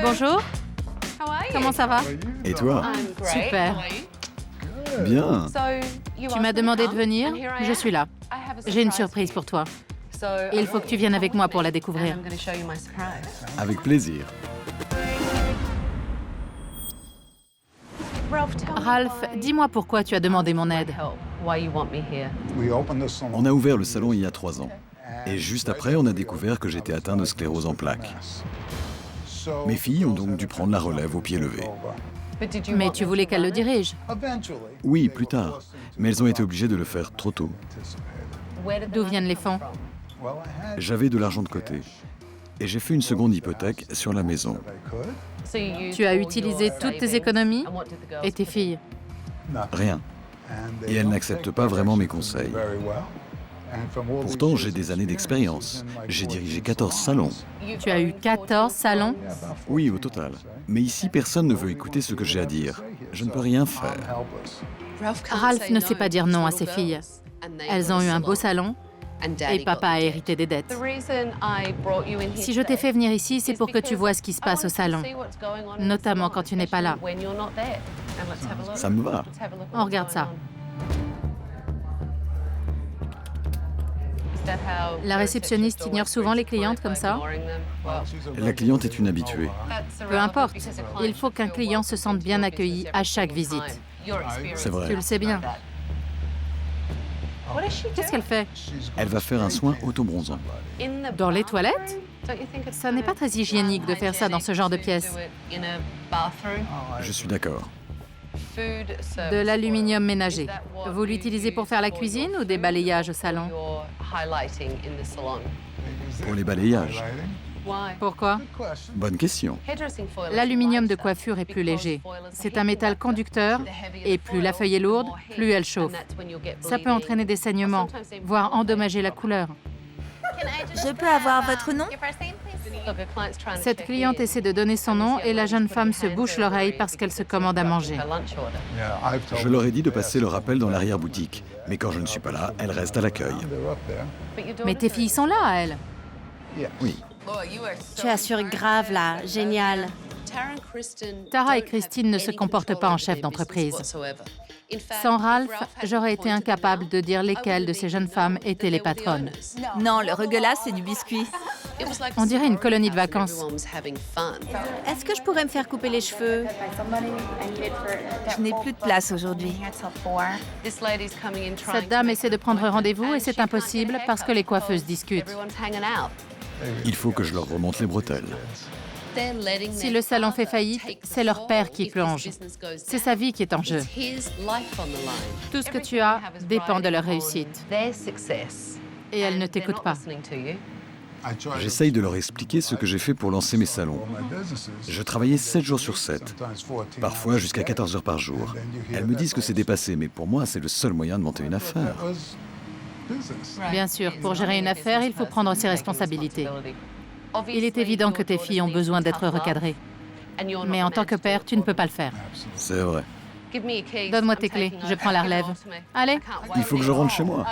Bonjour, comment ça va? Et toi? Super. Bien. Tu m'as demandé de venir, je suis là. J'ai une surprise pour toi. Et il faut que tu viennes avec moi pour la découvrir. Avec plaisir. Ralph, dis-moi pourquoi tu as demandé mon aide. On a ouvert le salon il y a 3 ans. Et juste après, on a découvert que j'étais atteint de sclérose en plaques. Mes filles ont donc dû prendre la relève au pied levé. Mais tu voulais qu'elle le dirige. Oui, plus tard. Mais elles ont été obligées de le faire trop tôt. D'où viennent les fonds? J'avais de l'argent de côté. Et j'ai fait une seconde hypothèque sur la maison. Tu as utilisé toutes tes économies et tes filles. Rien. Et elles n'acceptent pas vraiment mes conseils. Pourtant, j'ai des années d'expérience. J'ai dirigé 14 salons. Tu as eu 14 salons? Oui, au total. Mais ici, personne ne veut écouter ce que j'ai à dire. Je ne peux rien faire. Ralph ne sait pas dire non à ses filles. Elles ont eu un beau salon et papa a hérité des dettes. Si je t'ai fait venir ici, c'est pour que tu vois ce qui se passe au salon, notamment quand tu n'es pas là. Ça me va. On regarde ça. La réceptionniste ignore souvent les clientes comme ça? La cliente est une habituée. Peu importe. Il faut qu'un client se sente bien accueilli à chaque visite. C'est vrai. Tu le sais bien. Qu'est-ce qu'elle fait? Elle va faire un soin auto-bronzant. Dans les toilettes? Ça n'est pas très hygiénique de faire ça dans ce genre de pièce. Je suis d'accord. De l'aluminium ménager. Vous l'utilisez pour faire la cuisine ou des balayages au salon? Pour les balayages. Pourquoi? Bonne question. L'aluminium de coiffure est plus léger. C'est un métal conducteur et plus la feuille est lourde, plus elle chauffe. Ça peut entraîner des saignements, voire endommager la couleur. Je peux avoir votre nom? Cette cliente essaie de donner son nom et la jeune femme se bouche l'oreille parce qu'elle se commande à manger. Je leur ai dit de passer leur appel dans l'arrière-boutique. Mais quand je ne suis pas là, elles restent à l'accueil. Mais tes filles sont là, elles. Oui. Tu assures grave là, génial. Tara et Christine ne se comportent pas en chef d'entreprise. Sans Ralph, j'aurais été incapable de dire lesquelles de ces jeunes femmes étaient les patronnes. Non, le reguelas, c'est du biscuit. On dirait une colonie de vacances. Est-ce que je pourrais me faire couper les cheveux? Je n'ai plus de place aujourd'hui. Cette dame essaie de prendre rendez-vous et c'est impossible parce que les coiffeuses discutent. Il faut que je leur remonte les bretelles. Si le salon fait faillite, c'est leur père qui plonge. C'est sa vie qui est en jeu. Tout ce que tu as dépend de leur réussite. Et elles ne t'écoutent pas. J'essaye de leur expliquer ce que j'ai fait pour lancer mes salons. Je travaillais 7 jours sur 7, parfois jusqu'à 14 heures par jour. Elles me disent que c'est dépassé, mais pour moi, c'est le seul moyen de monter une affaire. Bien sûr, pour gérer une affaire, il faut prendre ses responsabilités. Il est évident que tes filles ont besoin d'être recadrées. Mais en tant que père, tu ne peux pas le faire. C'est vrai. Donne-moi tes clés, je prends la relève. Allez, Il faut que je rentre chez moi.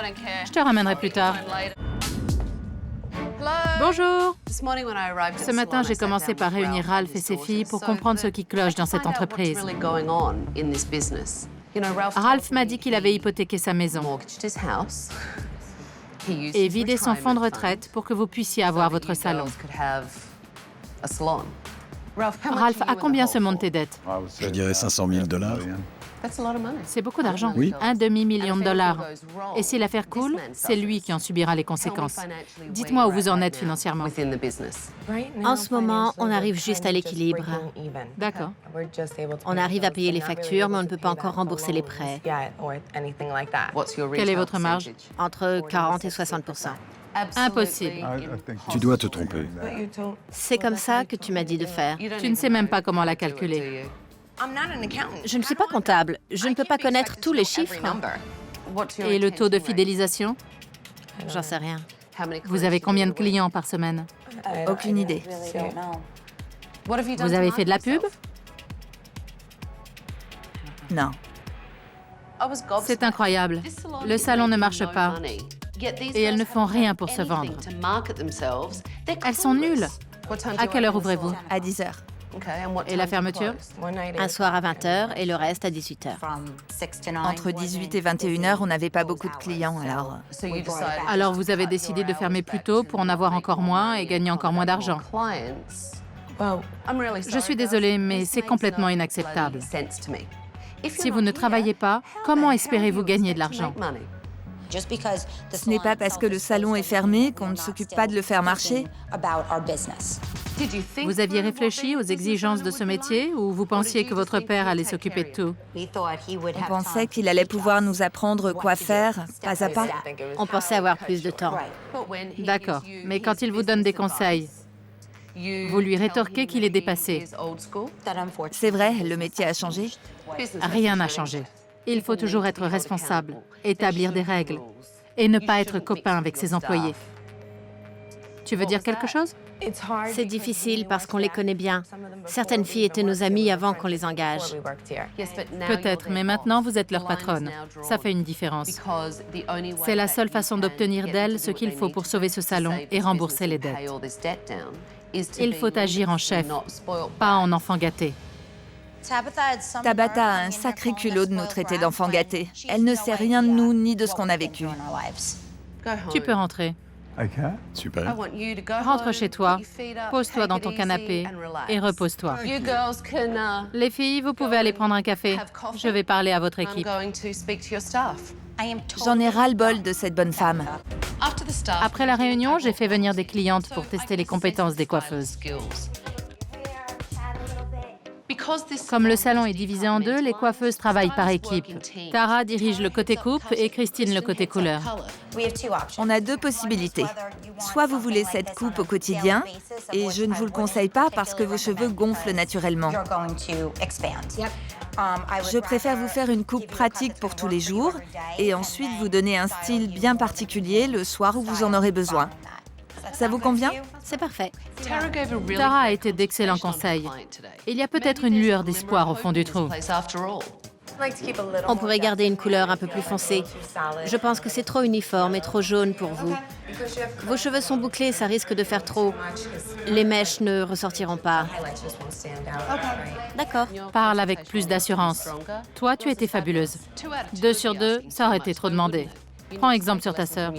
je te ramènerai plus tard. Bonjour! Ce matin, j'ai commencé par réunir Ralph et ses filles pour comprendre ce qui cloche dans cette entreprise. Ralph m'a dit qu'il avait hypothéqué sa maison et vidé son fonds de retraite pour que vous puissiez avoir votre salon. Ralph, à combien se montent tes dettes? Je dirais 500 000 $. C'est beaucoup d'argent. Oui. $1 demi-million. Et si l'affaire coule, c'est lui qui en subira les conséquences. Dites-moi où vous en êtes financièrement. En ce moment, on arrive juste à l'équilibre. D'accord. On arrive à payer les factures, mais on ne peut pas encore rembourser les prêts. Quelle est votre marge? Entre 40 et 60 %. Impossible. Tu dois te tromper. C'est comme ça que tu m'as dit de faire. Tu ne sais même pas comment la calculer. Je ne suis pas comptable. Je ne peux pas connaître tous les chiffres. Et le taux de fidélisation? J'en sais rien. Vous avez combien de clients par semaine? Aucune idée. Vous avez fait de la pub? Non. C'est incroyable. Le salon ne marche pas. Et elles ne font rien pour se vendre. Elles sont nulles. À quelle heure ouvrez-vous? À 10 heures. Et la fermeture? Un soir à 20h et le reste à 18h. Entre 18 et 21h, on n'avait pas beaucoup de clients, alors... Alors vous avez décidé de fermer plus tôt pour en avoir encore moins et gagner encore moins d'argent. Je suis désolée, mais c'est complètement inacceptable. Si vous ne travaillez pas, comment espérez-vous gagner de l'argent? Ce n'est pas parce que le salon est fermé qu'on ne s'occupe pas de le faire marcher. Vous aviez réfléchi aux exigences de ce métier ou vous pensiez que votre père allait s'occuper de tout? On pensait qu'il allait pouvoir nous apprendre quoi faire, pas à pas. On pensait avoir plus de temps. D'accord, mais quand il vous donne des conseils, vous lui rétorquez qu'il est dépassé. C'est vrai, le métier a changé. Rien n'a changé. Il faut toujours être responsable, établir des règles et ne pas être copain avec ses employés. Tu veux dire quelque chose? C'est difficile parce qu'on les connaît bien. Certaines filles étaient nos amies avant qu'on les engage. Peut-être, mais maintenant vous êtes leur patronne. Ça fait une différence. C'est la seule façon d'obtenir d'elles ce qu'il faut pour sauver ce salon et rembourser les dettes. Il faut agir en chef, pas en enfant gâté. Tabitha a un sacré culot de nous traiter d'enfants gâtés. Elle ne sait rien de nous ni de ce qu'on a vécu. Tu peux rentrer. Super. Rentre chez toi, pose-toi dans ton canapé et repose-toi. Les filles, vous pouvez aller prendre un café. Je vais parler à votre équipe. J'en ai ras-le-bol de cette bonne femme. Après la réunion, j'ai fait venir des clientes pour tester les compétences des coiffeuses. Comme le salon est divisé en deux, les coiffeuses travaillent par équipe. Tara dirige le côté coupe et Christine le côté couleur. On a deux possibilités. Soit vous voulez cette coupe au quotidien, et je ne vous le conseille pas parce que vos cheveux gonflent naturellement. Je préfère vous faire une coupe pratique pour tous les jours et ensuite vous donner un style bien particulier le soir où vous en aurez besoin. Ça vous convient? C'est parfait. Tara a été d'excellents conseils. Il y a peut-être une lueur d'espoir au fond du trou. On pourrait garder une couleur un peu plus foncée. Je pense que c'est trop uniforme et trop jaune pour vous. Vos cheveux sont bouclés, ça risque de faire trop. Les mèches ne ressortiront pas. D'accord. Parle avec plus d'assurance. Toi, tu étais fabuleuse. 2 sur 2, ça aurait été trop demandé. Prends exemple sur ta sœur.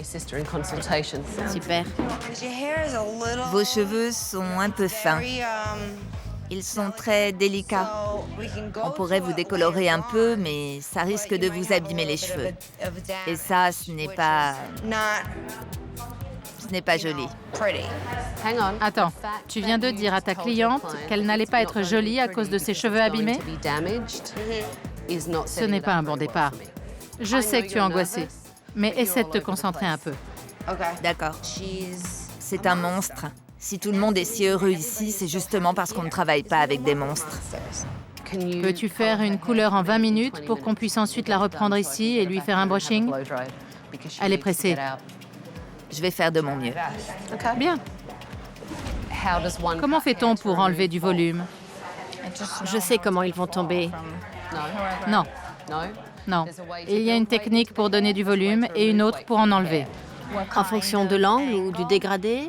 Super. Vos cheveux sont un peu fins. Ils sont très délicats. On pourrait vous décolorer un peu, mais ça risque de vous abîmer les cheveux. Et ça, ce n'est pas joli. Attends, tu viens de dire à ta cliente qu'elle n'allait pas être jolie à cause de ses cheveux abîmés? Ce n'est pas un bon départ. Je sais que tu es angoissée, mais essaie de te concentrer un peu. D'accord. C'est un monstre. Si tout le monde est si heureux ici, c'est justement parce qu'on ne travaille pas avec des monstres. Peux-tu faire une couleur en 20 minutes pour qu'on puisse ensuite la reprendre ici et lui faire un brushing? Elle est pressée. Je vais faire de mon mieux. Bien. Comment fait-on pour enlever du volume? Je sais comment ils vont tomber. Non. Non. Il y a une technique pour donner du volume et une autre pour en enlever. En fonction de l'angle ou du dégradé?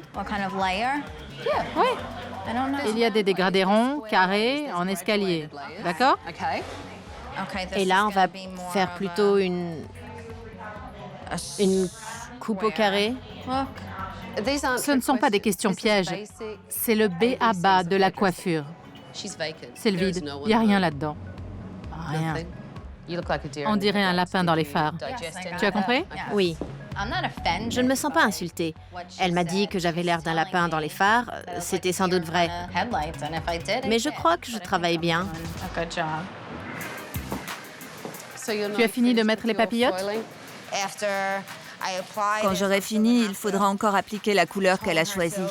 Oui. Il y a des dégradés ronds, carrés, en escalier. D'accord? Et là, on va faire plutôt une coupe au carré? Ce ne sont pas des questions pièges. C'est le b.a.-ba de la coiffure. C'est le vide. Il n'y a rien là-dedans. Rien. On dirait un lapin dans les phares. Tu as compris? Oui. Je ne me sens pas insultée. Elle m'a dit que j'avais l'air d'un lapin dans les phares. C'était sans doute vrai. Mais je crois que je travaille bien. Tu as fini de mettre les papillotes? Quand j'aurai fini, il faudra encore appliquer la couleur qu'elle a choisie.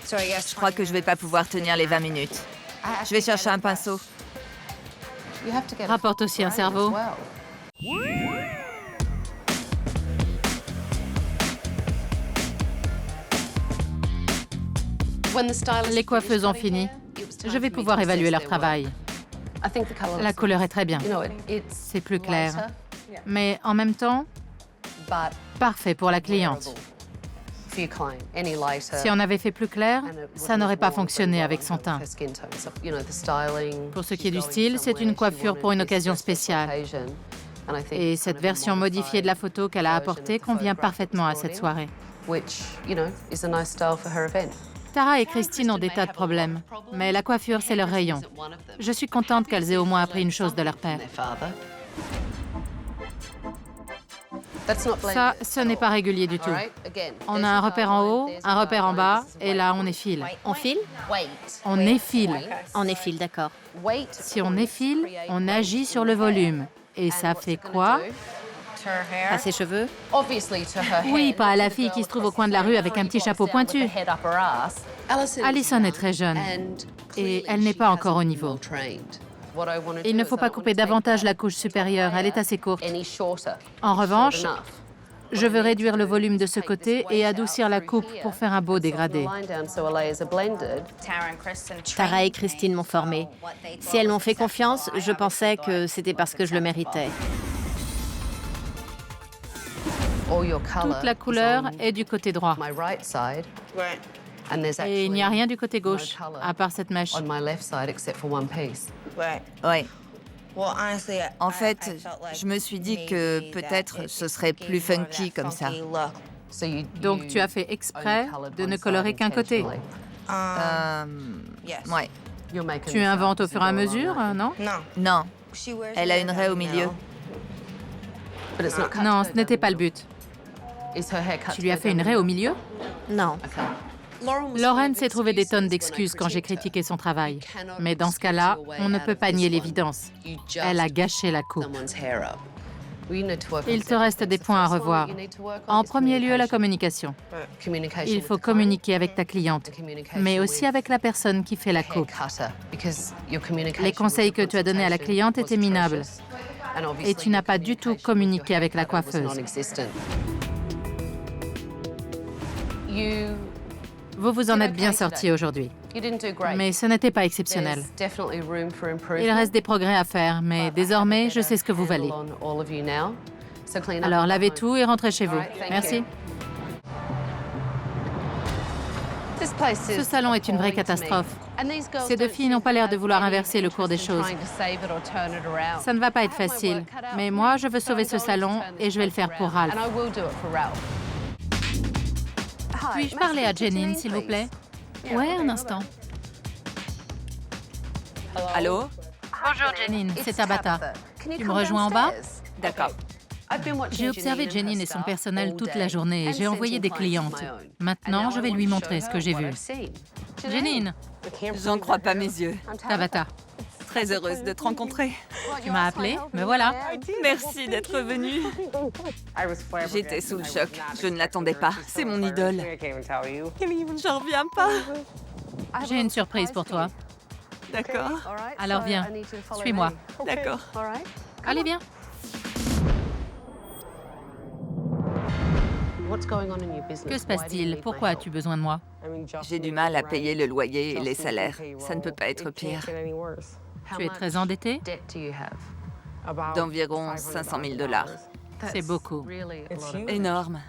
Je crois que je ne vais pas pouvoir tenir les 20 minutes. Je vais chercher un pinceau. Rapporte aussi un cerveau. Les coiffeuses ont fini. Je vais pouvoir évaluer leur travail. La couleur est très bien. C'est plus clair. Mais en même temps, parfait pour la cliente. Si on avait fait plus clair, ça n'aurait pas fonctionné avec son teint. Pour ce qui est du style, c'est une coiffure pour une occasion spéciale. Et cette version modifiée de la photo qu'elle a apportée convient parfaitement à cette soirée. Tara et Christine ont des tas de problèmes, mais la coiffure, c'est leur rayon. Je suis contente qu'elles aient au moins appris une chose de leur père. Ça, ce n'est pas régulier du tout. On a un repère en haut, un repère en bas, et là, on effile. On file? On effile. On effile, d'accord. Si on effile, on agit sur le volume. Et ça fait quoi? À ses cheveux? Oui, pas à la fille qui se trouve au coin de la rue avec un petit chapeau pointu. Allison est très jeune et elle n'est pas encore au niveau. Il ne faut pas couper davantage la couche supérieure, elle est assez courte. En revanche, je veux réduire le volume de ce côté et adoucir la coupe pour faire un beau dégradé. Tara et Christine m'ont formée. Si elles m'ont fait confiance, je pensais que c'était parce que je le méritais. Toute la couleur est du côté droit. Et il n'y a rien du côté gauche, à part cette mèche. Ouais. En fait, je me suis dit que peut-être ce serait plus funky comme ça. Donc tu as fait exprès de ne colorer qu'un côté. Ouais. Tu inventes au fur et à mesure, non? Non. Elle a une raie au milieu. Non, ce n'était pas le but. Tu lui as fait une raie au milieu? Non. Lauren s'est trouvé des tonnes d'excuses quand j'ai critiqué son travail. Mais dans ce cas-là, on ne peut pas nier l'évidence. Elle a gâché la coupe. Il te reste des points à revoir. En premier lieu, la communication. Il faut communiquer avec ta cliente, mais aussi avec la personne qui fait la coupe. Les conseils que tu as donnés à la cliente étaient minables. Et tu n'as pas du tout communiqué avec la coiffeuse. Vous vous en êtes bien sortis aujourd'hui. Mais ce n'était pas exceptionnel. Il reste des progrès à faire, mais désormais, je sais ce que vous valez. Alors lavez tout et rentrez chez vous. Merci. Ce salon est une vraie catastrophe. Ces deux filles n'ont pas l'air de vouloir inverser le cours des choses. Ça ne va pas être facile, mais moi, je veux sauver ce salon et je vais le faire pour Ralph. Puis-je parler à Janine, s'il vous plaît? Ouais, un instant. Allô? Bonjour, Janine, c'est Tabata. Tu me rejoins en bas? D'accord. J'ai observé Janine et son personnel toute la journée et j'ai envoyé des clientes. Maintenant, je vais lui montrer ce que j'ai vu. Janine! J'en crois pas mes yeux. Tabata. Très heureuse de te rencontrer. Tu m'as appelée? Me voilà. Merci d'être venue. J'étais sous le choc. Je ne l'attendais pas. C'est mon idole. J'en reviens pas. J'ai une surprise pour toi. D'accord. Alors viens, suis-moi. D'accord. Allez, viens. Que se passe-t-il? Pourquoi as-tu besoin de moi? J'ai du mal à payer le loyer et les salaires. Ça ne peut pas être pire. Tu es très endetté? D'environ 500 000 $. C'est beaucoup. Énorme.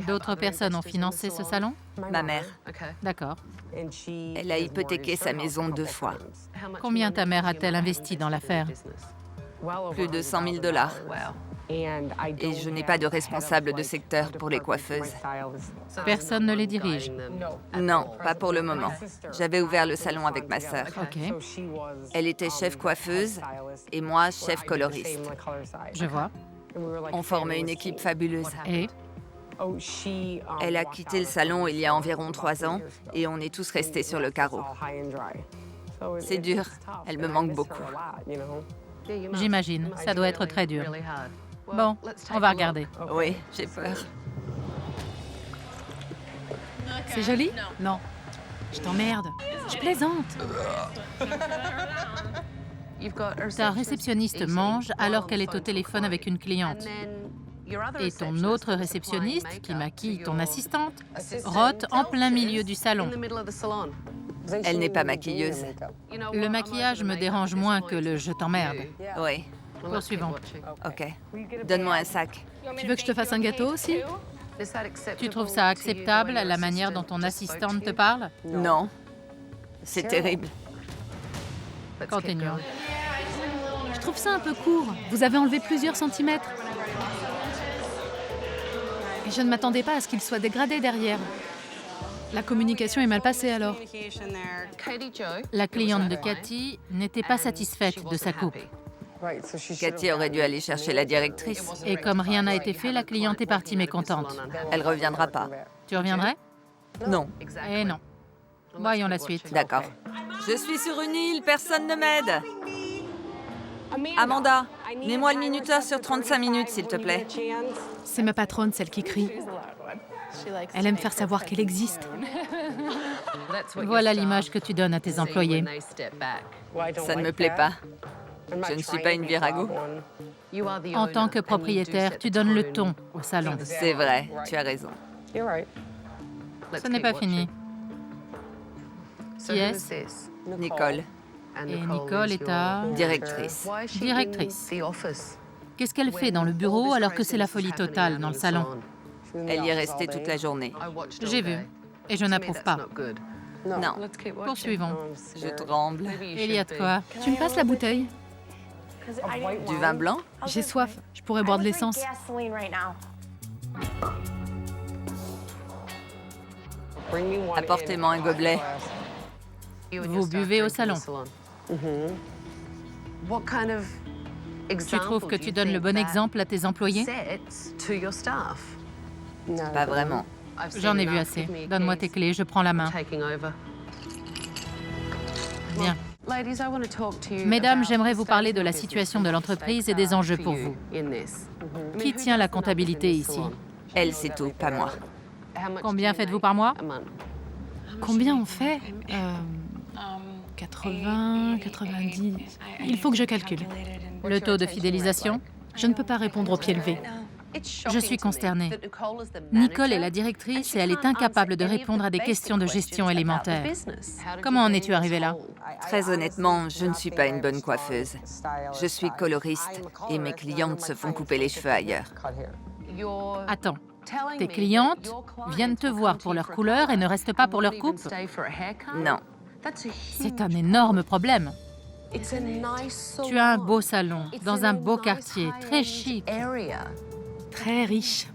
D'autres personnes ont financé ce salon? Ma mère. D'accord. Elle a hypothéqué sa maison 2 fois. Combien ta mère a-t-elle investi dans l'affaire? Plus de 100 000 $. Et je n'ai pas de responsable de secteur pour les coiffeuses. Personne ne les dirige? Non, pas pour le moment. J'avais ouvert le salon avec ma sœur. Ok, Elle était chef coiffeuse et moi chef coloriste. je vois. On formait une équipe fabuleuse. Et? Elle a quitté le salon il y a environ 3 ans et on est tous restés sur le carreau. C'est dur. Elle me manque beaucoup. J'imagine, ça doit être très dur. Bon, on va regarder. Oui, j'ai peur. C'est joli? Non. Je t'emmerde. Je plaisante. Ta réceptionniste mange alors qu'elle est au téléphone avec une cliente. Et ton autre réceptionniste, qui maquille ton assistante, rote en plein milieu du salon. Elle n'est pas maquilleuse. Le maquillage me dérange moins que le « je t'emmerde Oui. » Poursuivons. OK. Donne-moi un sac. Tu veux que je te fasse un gâteau aussi? Tu trouves ça acceptable, la manière dont ton assistante te parle? Non, c'est terrible. Continuons. Je trouve ça un peu court. Vous avez enlevé plusieurs centimètres. Et je ne m'attendais pas à ce qu'il soit dégradé derrière. La communication est mal passée alors. La cliente de Cathy n'était pas satisfaite de sa coupe. Cathy aurait dû aller chercher la directrice. Et comme rien n'a été fait, la cliente est partie mécontente. Elle reviendra pas. Tu reviendrais? Non. Eh non. Voyons la suite. D'accord. Je suis sur une île, personne ne m'aide. Amanda, mets-moi le minuteur sur 35 minutes, s'il te plaît. C'est ma patronne, celle qui crie. Elle aime faire savoir qu'elle existe. Voilà l'image que tu donnes à tes employés. Ça ne me plaît pas. Je ne suis pas une virago. En tant que propriétaire, tu donnes le ton au salon. C'est vrai, tu as raison. Ce n'est pas fini. Qui est-ce? Nicole, Et Nicole est ta directrice. directrice. Qu'est-ce qu'elle fait dans le bureau alors que c'est la folie totale dans le salon? Elle y est restée toute la journée. J'ai vu. Et je n'approuve pas. Non, Poursuivons. je tremble. Il y a de quoi? Tu me passes la bouteille? Du vin blanc? J'ai soif. Je pourrais boire de l'essence. Apportez-moi un gobelet. Vous buvez au salon. Tu trouves que tu donnes le bon exemple à tes employés? Pas vraiment. J'en ai vu assez. Donne-moi tes clés, je prends la main. Bien. Mesdames, j'aimerais vous parler de la situation de l'entreprise et des enjeux pour vous. Qui tient la comptabilité ici? Elle, c'est tout, pas moi. Combien faites-vous par mois? Combien on fait 80, 90... Il faut que je calcule. Le taux de fidélisation? Je ne peux pas répondre au pied levé. Je suis consternée. Nicole est la directrice et elle est incapable de répondre à des questions de gestion élémentaire. Comment en es-tu arrivée là? Très honnêtement, je ne suis pas une bonne coiffeuse. Je suis coloriste et mes clientes se font couper les cheveux ailleurs. Attends, tes clientes viennent te voir pour leur couleur et ne restent pas pour leur coupe? Non. C'est un énorme problème. Tu as un beau salon, dans un beau quartier, très chic. Très riche.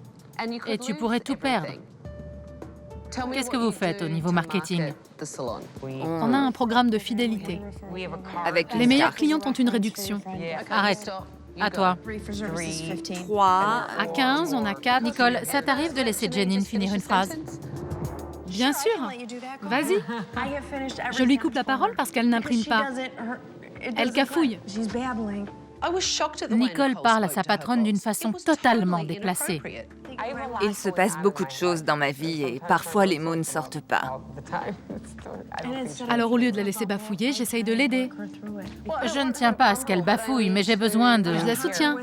Et tu pourrais tout perdre. Qu'est-ce que vous faites au niveau marketing? On a un programme de fidélité. Avec Les meilleures clientes ont une réduction. Arrête. À toi. 3 à 15, on a 4. Nicole, ça t'arrive de laisser Janine finir une phrase? Bien sûr. Vas-y. Je lui coupe la parole parce qu'elle n'imprime pas. Elle cafouille. Nicole parle à sa patronne d'une façon totalement déplacée. Il se passe beaucoup de choses dans ma vie et parfois les mots ne sortent pas. Alors au lieu de la laisser bafouiller, j'essaye de l'aider. Je ne tiens pas à ce qu'elle bafouille, mais j'ai besoin de... Je la soutiens.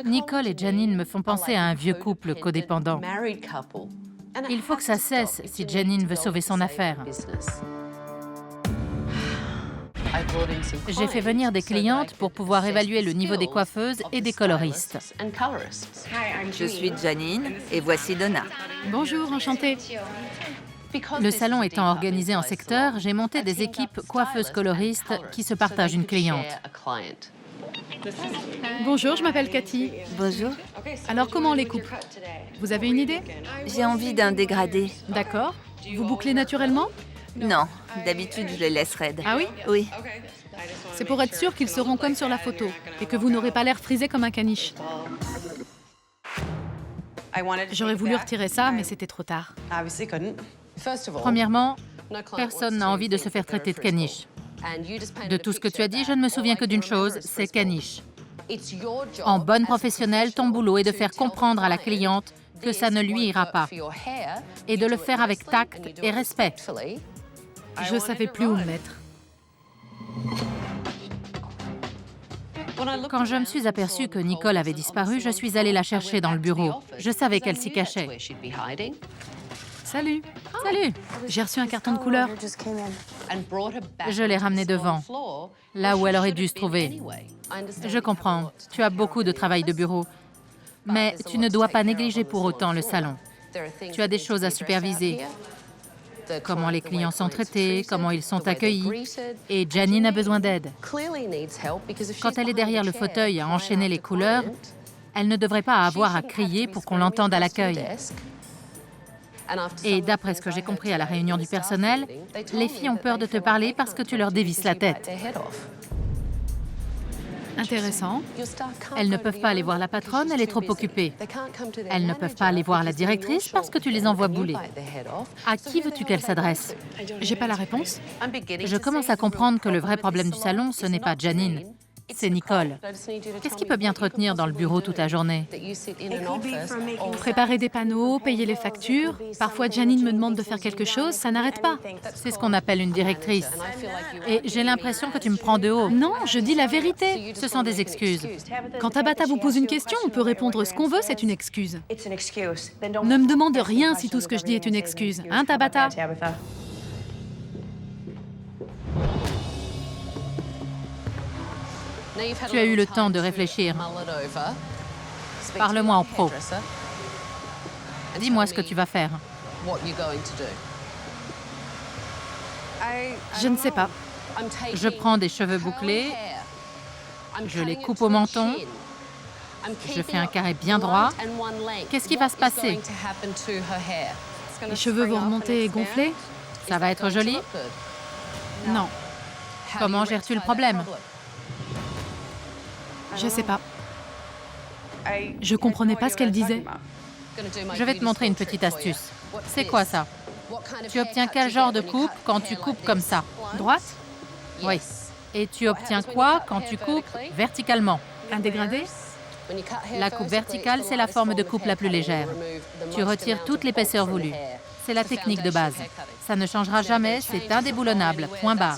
Nicole et Janine me font penser à un vieux couple codépendant. Il faut que ça cesse si Janine veut sauver son affaire. J'ai fait venir des clientes pour pouvoir évaluer le niveau des coiffeuses et des coloristes. Je suis Janine et voici Donna. Bonjour, enchantée. Le salon étant organisé en secteur, j'ai monté des équipes coiffeuses-coloristes qui se partagent une cliente. Bonjour, je m'appelle Cathy. Bonjour. Alors comment on les coupe? Vous avez une idée? J'ai envie d'un dégradé. D'accord. Vous bouclez naturellement? Non, d'habitude je les laisse raides. Ah oui? Oui. C'est pour être sûr qu'ils seront comme sur la photo et que vous n'aurez pas l'air frisé comme un caniche. J'aurais voulu retirer ça, mais c'était trop tard. Premièrement, personne n'a envie de se faire traiter de caniche. De tout ce que tu as dit, je ne me souviens que d'une chose, c'est caniche. En bonne professionnelle, ton boulot est de faire comprendre à la cliente que ça ne lui ira pas et de le faire avec tact et respect. Je ne savais plus où me mettre. Quand je me suis aperçue que Nicole avait disparu, je suis allée la chercher dans le bureau. Je savais qu'elle s'y cachait. Salut. Salut! J'ai reçu un carton de couleur. Je l'ai ramenée devant, là où elle aurait dû se trouver. Je comprends, tu as beaucoup de travail de bureau, mais tu ne dois pas négliger pour autant le salon. Tu as des choses à superviser. Comment les clients sont traités, comment ils sont accueillis. Et Janine a besoin d'aide. Quand elle est derrière le fauteuil à enchaîner les couleurs, elle ne devrait pas avoir à crier pour qu'on l'entende à l'accueil. Et d'après ce que j'ai compris à la réunion du personnel, les filles ont peur de te parler parce que tu leur dévisses la tête. Intéressant. Elles ne peuvent pas aller voir la patronne, elle est trop occupée. Elles ne peuvent pas aller voir la directrice parce que tu les envoies bouler. À qui veux-tu qu'elles s'adressent? J'ai pas la réponse. Je commence à comprendre que le vrai problème du salon, ce n'est pas Janine, c'est Nicole. Qu'est-ce qui peut bien te retenir dans le bureau toute la journée? Préparer des panneaux, payer les factures. Parfois, Janine me demande de faire quelque chose, ça n'arrête pas. C'est ce qu'on appelle une directrice. Et j'ai l'impression que tu me prends de haut. Non, je dis la vérité. Ce sont des excuses. Quand Tabata vous pose une question, on peut répondre ce qu'on veut, c'est une excuse. Ne me demande rien si tout ce que je dis est une excuse. Hein, Tabata? Tu as eu le temps de réfléchir. Parle-moi en pro. Dis-moi ce que tu vas faire. Je ne sais pas. Je prends des cheveux bouclés, je les coupe au menton, je fais un carré bien droit. Qu'est-ce qui va se passer? Les cheveux vont remonter et gonfler? Ça va être joli? Non, Comment gères-tu le problème? je sais pas. Je comprenais pas ce qu'elle disait. Je vais te montrer une petite astuce. C'est quoi ça? Tu obtiens quel genre de coupe quand tu coupes comme ça? Droite? Oui. Et tu obtiens quoi quand tu coupes verticalement? Un dégradé? La coupe verticale, c'est la forme de coupe la plus légère. Tu retires toute l'épaisseur voulue. C'est la technique de base. Ça ne changera jamais, c'est indéboulonnable, point barre.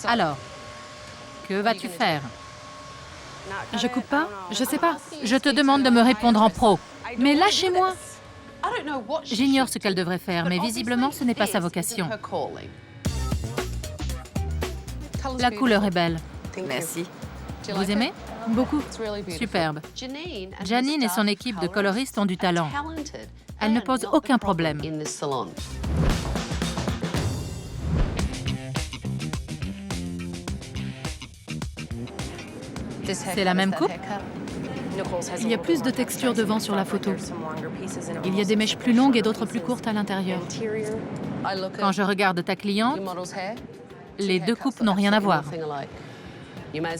Alors, que vas-tu faire? Je coupe pas? Je sais pas. Je te demande de me répondre en pro. Mais lâchez-moi! J'ignore ce qu'elle devrait faire, mais visiblement, ce n'est pas sa vocation. La couleur est belle. Merci. Vous aimez? Beaucoup. Superbe. Janine et son équipe de coloristes ont du talent. Elle ne pose aucun problème. C'est la même coupe? Il y a plus de texture devant sur la photo. Il y a des mèches plus longues et d'autres plus courtes à l'intérieur. Quand je regarde ta cliente, les deux coupes n'ont rien à voir.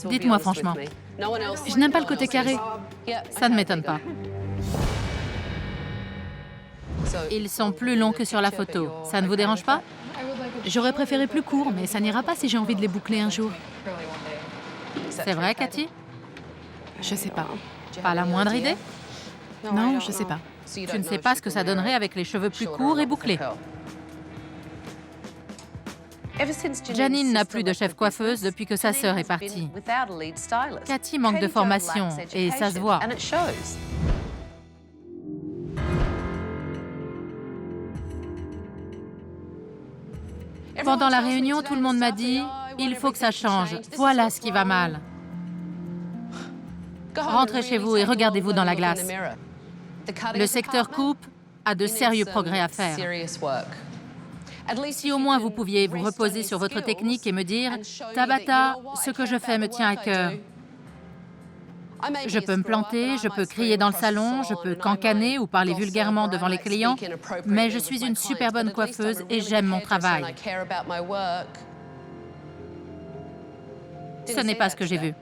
Dites-moi franchement. Je n'aime pas le côté carré. Ça ne m'étonne pas. Ils sont plus longs que sur la photo. Ça ne vous dérange pas? J'aurais préféré plus court, mais ça n'ira pas si j'ai envie de les boucler un jour. C'est vrai, Cathy? Je sais pas. Pas la moindre idée? Non, je sais pas. Tu ne sais pas ce que ça donnerait avec les cheveux plus courts et bouclés. Janine n'a plus de chef coiffeuse depuis que sa sœur est partie. Cathy manque de formation et ça se voit. Pendant la réunion, tout le monde m'a dit « Il faut que ça change. Voilà ce qui va mal. » Rentrez chez vous et regardez-vous dans la glace. Le secteur coupe a de sérieux progrès à faire. Si au moins vous pouviez vous reposer sur votre technique et me dire « Tabata, ce que je fais me tient à cœur. Je peux me planter, je peux crier dans le salon, je peux cancaner ou parler vulgairement devant les clients, mais je suis une super bonne coiffeuse et j'aime mon travail. » Ce n'est pas ce que j'ai vu.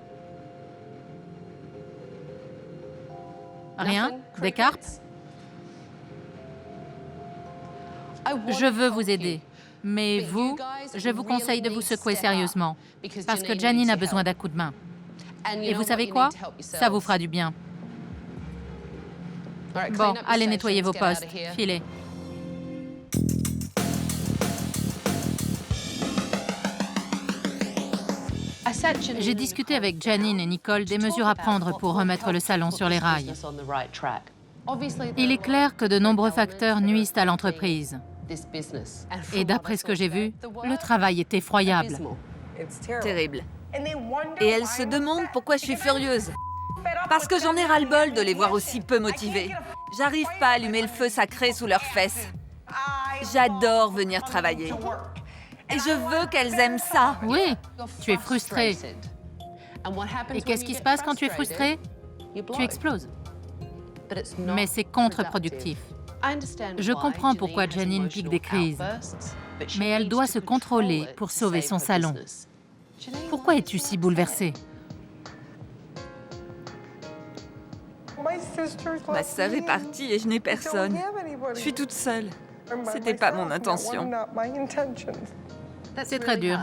Rien? Des carpes? Je veux vous aider. Mais vous, je vous conseille de vous secouer sérieusement, parce que Janine a besoin d'un coup de main. Et vous savez quoi? Ça vous fera du bien. Bon, allez nettoyer vos postes. Filez. J'ai discuté avec Janine et Nicole des mesures à prendre pour remettre le salon sur les rails. Il est clair que de nombreux facteurs nuisent à l'entreprise. Et d'après ce que j'ai vu, le travail est effroyable. Terrible. Et elle se demande pourquoi je suis furieuse. Parce que j'en ai ras-le-bol de les voir aussi peu motivés. J'arrive pas à allumer le feu sacré sous leurs fesses. J'adore venir travailler. Et je veux qu'elles aiment ça. Oui, tu es frustrée. Et qu'est-ce qui se passe quand tu es frustrée? Tu exploses. Mais c'est contre-productif. Je comprends pourquoi Janine pique des crises, mais elle doit se contrôler pour sauver son salon. Pourquoi es-tu si bouleversée? Ma sœur est partie et je n'ai personne. Je suis toute seule. C'était pas mon intention. C'est très dur.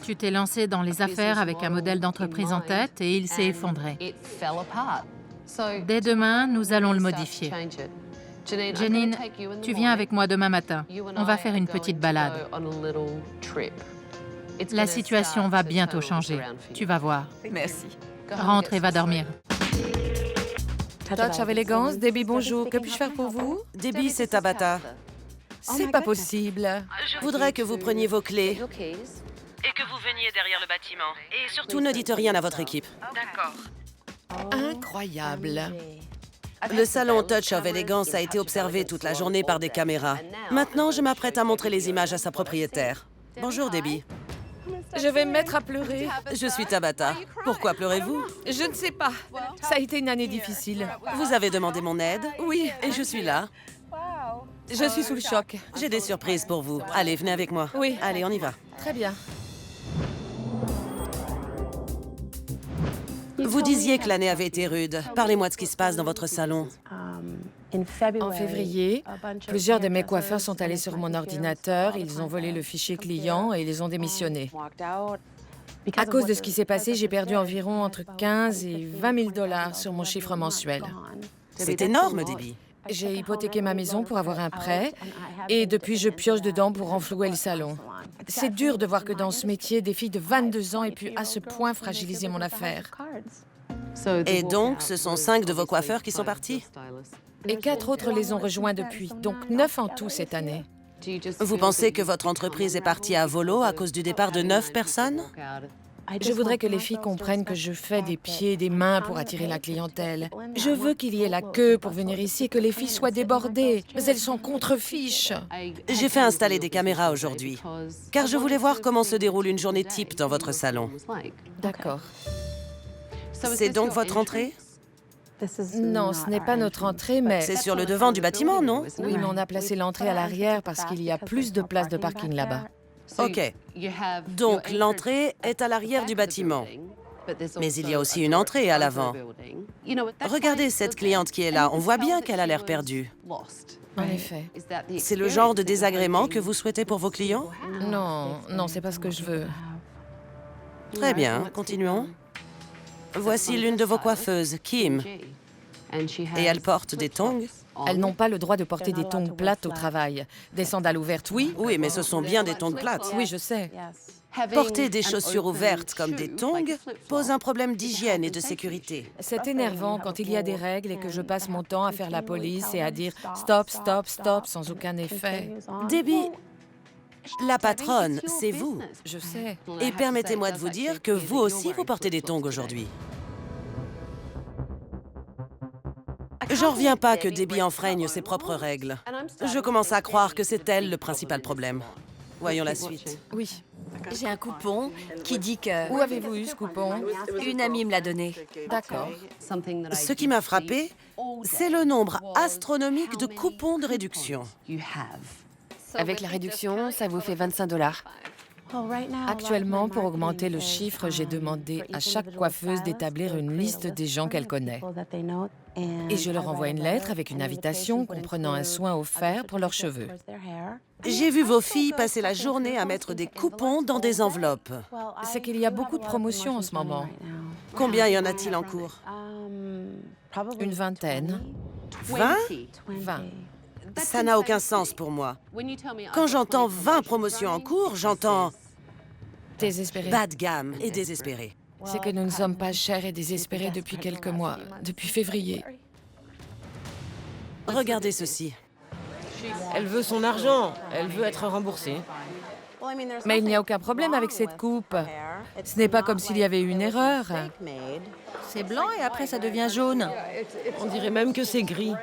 Tu t'es lancée dans les affaires avec un modèle d'entreprise en tête et il s'est effondré. Dès demain, nous allons le modifier. Janine, tu viens avec moi demain matin. On va faire une petite balade. La situation va bientôt changer. Tu vas voir. Merci. Rentre et va dormir. Touch of Elegance, Debbie, bonjour. Que puis-je faire pour vous? Debbie, c'est Tabata. C'est pas possible. Je voudrais que vous preniez vos clés. Et que vous veniez derrière le bâtiment. Et surtout... Tout ne dites rien à votre équipe. D'accord. Incroyable. Le salon Touch of Elegance a été observé toute la journée par des caméras. Maintenant, je m'apprête à montrer les images à sa propriétaire. Bonjour, Debbie. Je vais me mettre à pleurer. Je suis Tabata. Pourquoi pleurez-vous? Je ne sais pas. Ça a été une année difficile. Vous avez demandé mon aide? Oui, Et je suis là. je suis sous le choc. J'ai des surprises pour vous. Allez, venez avec moi. Oui. Allez, on y va. Très bien. Vous disiez que l'année avait été rude. Parlez-moi de ce qui se passe dans votre salon. En février, plusieurs de mes coiffeurs sont allés sur mon ordinateur, ils ont volé le fichier client et ils ont démissionné. À cause de ce qui s'est passé, j'ai perdu environ entre 15 et 20 000 $ sur mon chiffre mensuel. C'est énorme, Debbie. J'ai hypothéqué ma maison pour avoir un prêt et depuis, je pioche dedans pour renflouer le salon. C'est dur de voir que dans ce métier, des filles de 22 ans aient pu à ce point fragiliser mon affaire. Et donc, ce sont 5 de vos coiffeurs qui sont partis? Et 4 autres les ont rejoints depuis, donc 9 en tout cette année. Vous pensez que votre entreprise est partie à volo à cause du départ de 9 personnes? Je voudrais que les filles comprennent que je fais des pieds et des mains pour attirer la clientèle. Je veux qu'il y ait la queue pour venir ici et que les filles soient débordées. Mais elles sont contre-fiches. J'ai fait installer des caméras aujourd'hui, car je voulais voir comment se déroule une journée type dans votre salon. D'accord. C'est donc votre entrée? Non, ce n'est pas notre entrée, mais... C'est sur le devant du bâtiment, non? Oui, mais on a placé l'entrée à l'arrière parce qu'il y a plus de place de parking là-bas. OK. Donc, l'entrée est à l'arrière du bâtiment. Mais il y a aussi une entrée à l'avant. Regardez cette cliente qui est là. On voit bien qu'elle a l'air perdue. En effet. C'est le genre de désagrément que vous souhaitez pour vos clients? Non, non, c'est pas ce que je veux. Très bien, continuons. Voici l'une de vos coiffeuses, Kim. Et elle porte des tongs? Elles n'ont pas le droit de porter des tongs plates au travail. Des sandales ouvertes, oui. Oui, mais ce sont bien des tongs plates. Oui, je sais. Porter des chaussures ouvertes comme des tongs pose un problème d'hygiène et de sécurité. C'est énervant quand il y a des règles et que je passe mon temps à faire la police et à dire « stop, stop, stop » sans aucun effet. Debbie, la patronne, c'est vous. Je sais. Et permettez-moi de vous dire que vous aussi, vous portez des tongs aujourd'hui. J'en reviens pas que Debbie enfreigne ses propres règles. Je commence à croire que c'est elle le principal problème. Voyons la suite. Oui. J'ai un coupon qui dit que... Où avez-vous eu ce coupon? Une amie me l'a donné. D'accord. Ce qui m'a frappé, c'est le nombre astronomique de coupons de réduction. Avec la réduction, ça vous fait 25 $. Actuellement, pour augmenter le chiffre, j'ai demandé à chaque coiffeuse d'établir une liste des gens qu'elle connaît. Et je leur envoie une lettre avec une invitation comprenant un soin offert pour leurs cheveux. J'ai vu vos filles passer la journée à mettre des coupons dans des enveloppes. C'est qu'il y a beaucoup de promotions en ce moment. Combien y en a-t-il en cours? Une vingtaine. 20? 20. Ça n'a aucun sens pour moi. Quand j'entends 20 promotions en cours, j'entends Désespéré. bas de gamme et désespéré. C'est que nous ne sommes pas chers et désespérés depuis quelques mois, depuis février. Regardez ceci. Elle veut son argent. Elle veut être remboursée. Mais il n'y a aucun problème avec cette coupe. Ce n'est pas comme s'il y avait eu une erreur. C'est blanc et après ça devient jaune. On dirait même que c'est gris.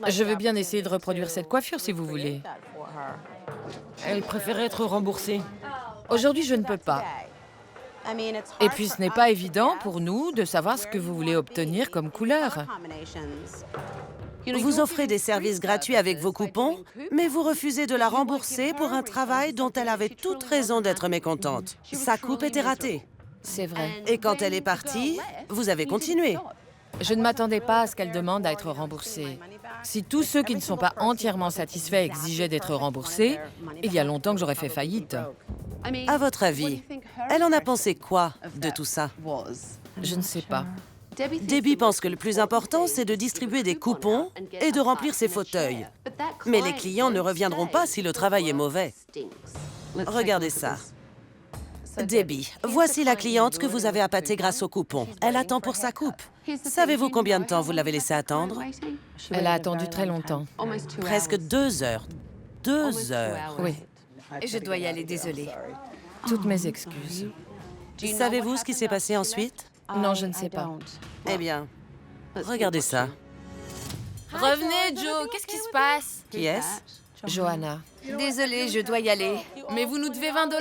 Je veux bien essayer de reproduire cette coiffure si vous voulez. Elle préférait être remboursée. Aujourd'hui, je ne peux pas. Et puis, ce n'est pas évident pour nous de savoir ce que vous voulez obtenir comme couleur. Vous offrez des services gratuits avec vos coupons, mais vous refusez de la rembourser pour un travail dont elle avait toute raison d'être mécontente. Sa coupe était ratée. C'est vrai. Et quand elle est partie, vous avez continué. Je ne m'attendais pas à ce qu'elle demande à être remboursée. Si tous ceux qui ne sont pas entièrement satisfaits exigeaient d'être remboursés, il y a longtemps que j'aurais fait faillite. À votre avis, elle en a pensé quoi de tout ça? Je ne sais pas. Debbie pense que le plus important, c'est de distribuer des coupons et de remplir ses fauteuils. Mais les clients ne reviendront pas si le travail est mauvais. Regardez ça. Debbie, voici la cliente que vous avez appâtée grâce au coupon. Elle attend pour sa coupe. Savez-vous combien de temps vous l'avez laissée attendre? Elle a attendu très longtemps. Presque 2 heures. 2 heures. Oui, Je dois y aller, désolée. toutes mes excuses. Savez-vous ce qui s'est passé ensuite? Non, je ne sais pas. Eh bien, regardez ça. Revenez, Joe, qu'est-ce qui se passe? Qui est-ce? Johanna. Désolée, je dois y aller. Mais vous nous devez 20 $.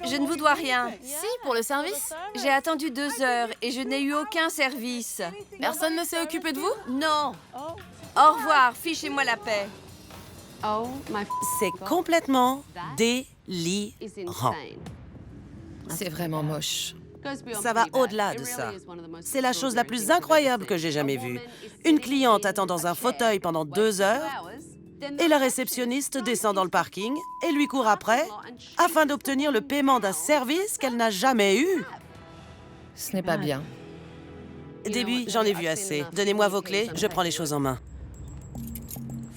Je ne vous dois rien. Si, pour le service. J'ai attendu 2 heures et je n'ai eu aucun service. Personne ne s'est occupé de vous? Non. Au revoir, fichez-moi la paix. C'est complètement délirant. C'est vraiment moche. Ça va au-delà de ça. C'est la chose la plus incroyable que j'ai jamais vue. Une cliente attend dans un fauteuil pendant 2 heures et la réceptionniste descend dans le parking et lui court après afin d'obtenir le paiement d'un service qu'elle n'a jamais eu. Ce n'est pas bien. Debbie, j'en ai vu assez. Donnez-moi vos clés, je prends les choses en main.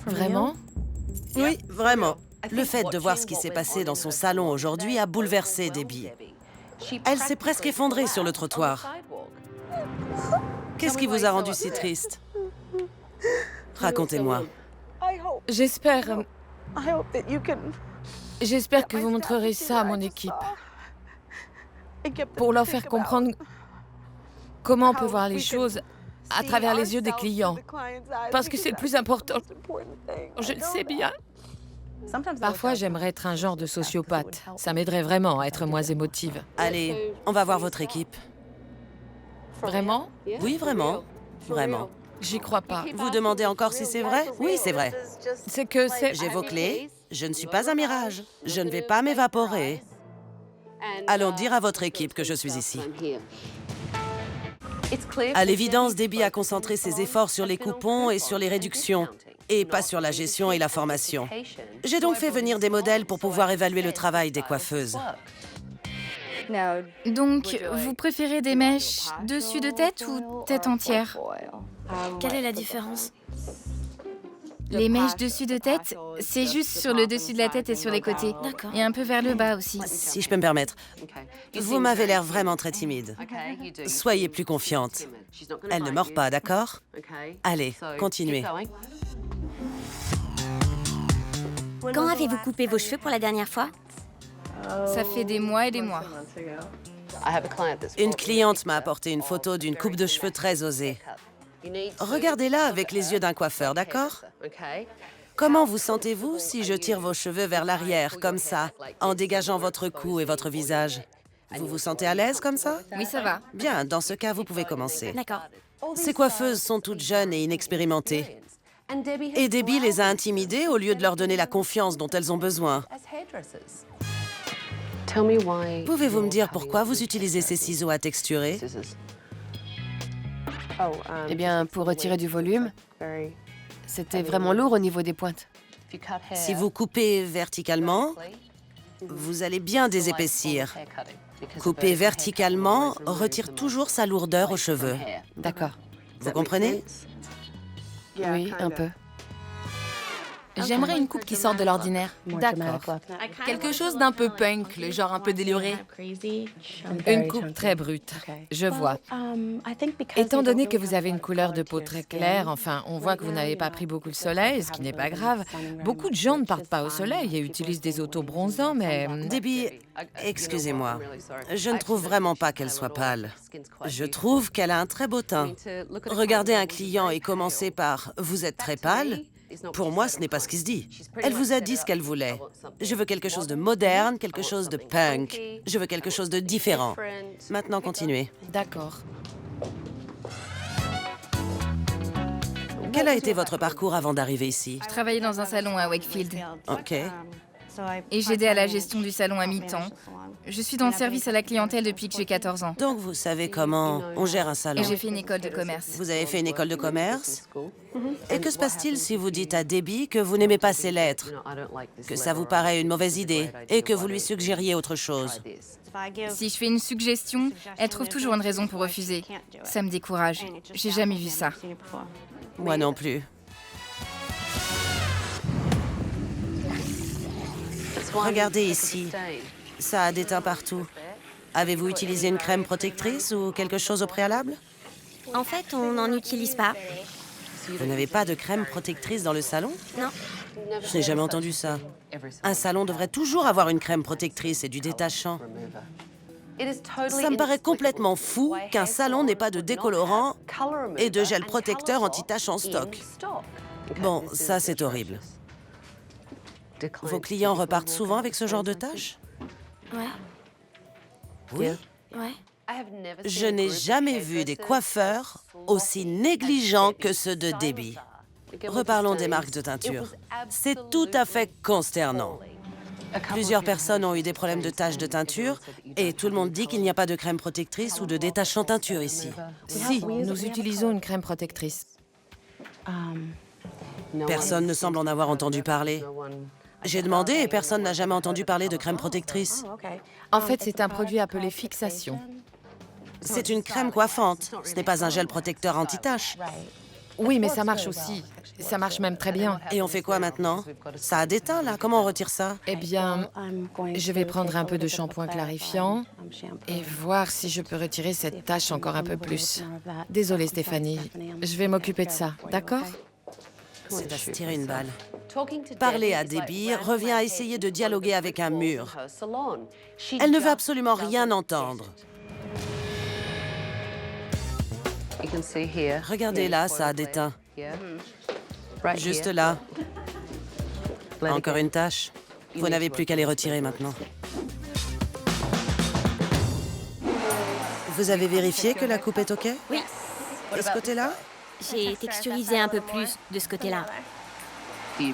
Vraiment? Oui, vraiment. Le fait de voir ce qui s'est passé dans son salon aujourd'hui a bouleversé Debbie. Elle s'est presque effondrée sur le trottoir. Qu'est-ce qui vous a rendu si triste? Racontez-moi. J'espère que vous montrerez ça à mon équipe. Pour leur faire comprendre comment on peut voir les choses à travers les yeux des clients. Parce que c'est le plus important. Je le sais bien. Parfois, j'aimerais être un genre de sociopathe. Ça m'aiderait vraiment à être moins émotive. Allez, on va voir votre équipe. Vraiment? Oui, vraiment. Vraiment. J'y crois pas. Vous demandez encore si c'est vrai? Oui, c'est vrai. C'est que c'est... J'ai vos clés. Je ne suis pas un mirage. Je ne vais pas m'évaporer. Allons dire à votre équipe que je suis ici. À l'évidence, Debbie a concentré ses efforts sur les coupons et sur les réductions, et pas sur la gestion et la formation. J'ai donc fait venir des modèles pour pouvoir évaluer le travail des coiffeuses. Donc, vous préférez des mèches dessus de tête ou tête entière? Quelle est la différence? Les mèches dessus de tête, c'est juste sur le dessus de la tête et sur les côtés. D'accord. Et un peu vers le bas aussi. Si je peux me permettre, vous m'avez l'air vraiment très timide. Soyez plus confiante. Elle ne mord pas, d'accord? Allez, continuez. Quand avez-vous coupé vos cheveux pour la dernière fois? Ça fait des mois et des mois. Une cliente m'a apporté une photo d'une coupe de cheveux très osée. Regardez-la avec les yeux d'un coiffeur, d'accord? Comment vous sentez-vous si je tire vos cheveux vers l'arrière, comme ça, en dégageant votre cou et votre visage? Vous vous sentez à l'aise comme ça? Oui, ça va. Bien, dans ce cas, vous pouvez commencer. D'accord. Ces coiffeuses sont toutes jeunes et inexpérimentées. Et Debbie les a intimidées au lieu de leur donner la confiance dont elles ont besoin. Pouvez-vous me dire pourquoi vous utilisez ces ciseaux à texturer? Eh bien, pour retirer du volume, c'était vraiment lourd au niveau des pointes. Si vous coupez verticalement, vous allez bien désépaissir. Couper verticalement retire toujours sa lourdeur aux cheveux. D'accord. Vous comprenez? Oui, un peu. J'aimerais une coupe qui sorte de l'ordinaire. D'accord. Quelque chose d'un peu punk, le genre un peu déluré. Une coupe très brute, je vois. Étant donné que vous avez une couleur de peau très claire, enfin, on voit que vous n'avez pas pris beaucoup le soleil, ce qui n'est pas grave. Beaucoup de gens ne partent pas au soleil et utilisent des autobronzants, mais... Debbie, excusez-moi. Je ne trouve vraiment pas qu'elle soit pâle. Je trouve qu'elle a un très beau teint. Regarder un client et commencer par « vous êtes très pâle », pour moi, ce n'est pas ce qui se dit. Elle vous a dit ce qu'elle voulait. Je veux quelque chose de moderne, quelque chose de punk. Je veux quelque chose de différent. Maintenant, continuez. D'accord. Quel a été votre parcours avant d'arriver ici? Je travaillais dans un salon à Wakefield. OK. Et j'aidais à la gestion du salon à mi-temps. Je suis dans le service à la clientèle depuis que j'ai 14 ans. Donc, vous savez comment on gère un salon? Et j'ai fait une école de commerce. Vous avez fait une école de commerce? Et que se passe-t-il si vous dites à Debbie que vous n'aimez pas ses lettres, que ça vous paraît une mauvaise idée et que vous lui suggériez autre chose? Si je fais une suggestion, elle trouve toujours une raison pour refuser. Ça me décourage. J'ai jamais vu ça. Moi non plus. Regardez ici. Ça a des teints partout. Avez-vous utilisé une crème protectrice ou quelque chose au préalable? En fait, on n'en utilise pas. Vous n'avez pas de crème protectrice dans le salon? Non. Je n'ai jamais entendu ça. Un salon devrait toujours avoir une crème protectrice et du détachant. Ça me paraît complètement fou qu'un salon n'ait pas de décolorant et de gel protecteur anti-tache en stock. Bon, ça c'est horrible. Vos clients repartent souvent avec ce genre de taches? Ouais. Oui? Ouais. Je n'ai jamais vu des coiffeurs aussi négligents que ceux de Debbie. Reparlons des marques de teinture. C'est tout à fait consternant. Plusieurs personnes ont eu des problèmes de taches de teinture et tout le monde dit qu'il n'y a pas de crème protectrice ou de détachant teinture ici. Si, nous utilisons une crème protectrice. Personne ne semble en avoir entendu parler. J'ai demandé et personne n'a jamais entendu parler de crème protectrice. En fait, c'est un produit appelé fixation. C'est une crème coiffante. Ce n'est pas un gel protecteur anti-tache. Oui, mais ça marche aussi. Ça marche même très bien. Et on fait quoi maintenant? Ça a des teints, là. Comment on retire ça? Eh bien, je vais prendre un peu de shampoing clarifiant et voir si je peux retirer cette tache encore un peu plus. Désolée, Stéphanie. Je vais m'occuper de ça, d'accord? C'est à se tirer une balle. Parler à Debbie revient à essayer de dialoguer avec un mur. Elle ne veut absolument rien entendre. Regardez là, ça a des teints. Juste là. Encore une tache. Vous n'avez plus qu'à les retirer maintenant. Vous avez vérifié que la coupe est OK? Oui. Et ce côté-là? J'ai texturisé un peu plus de ce côté-là.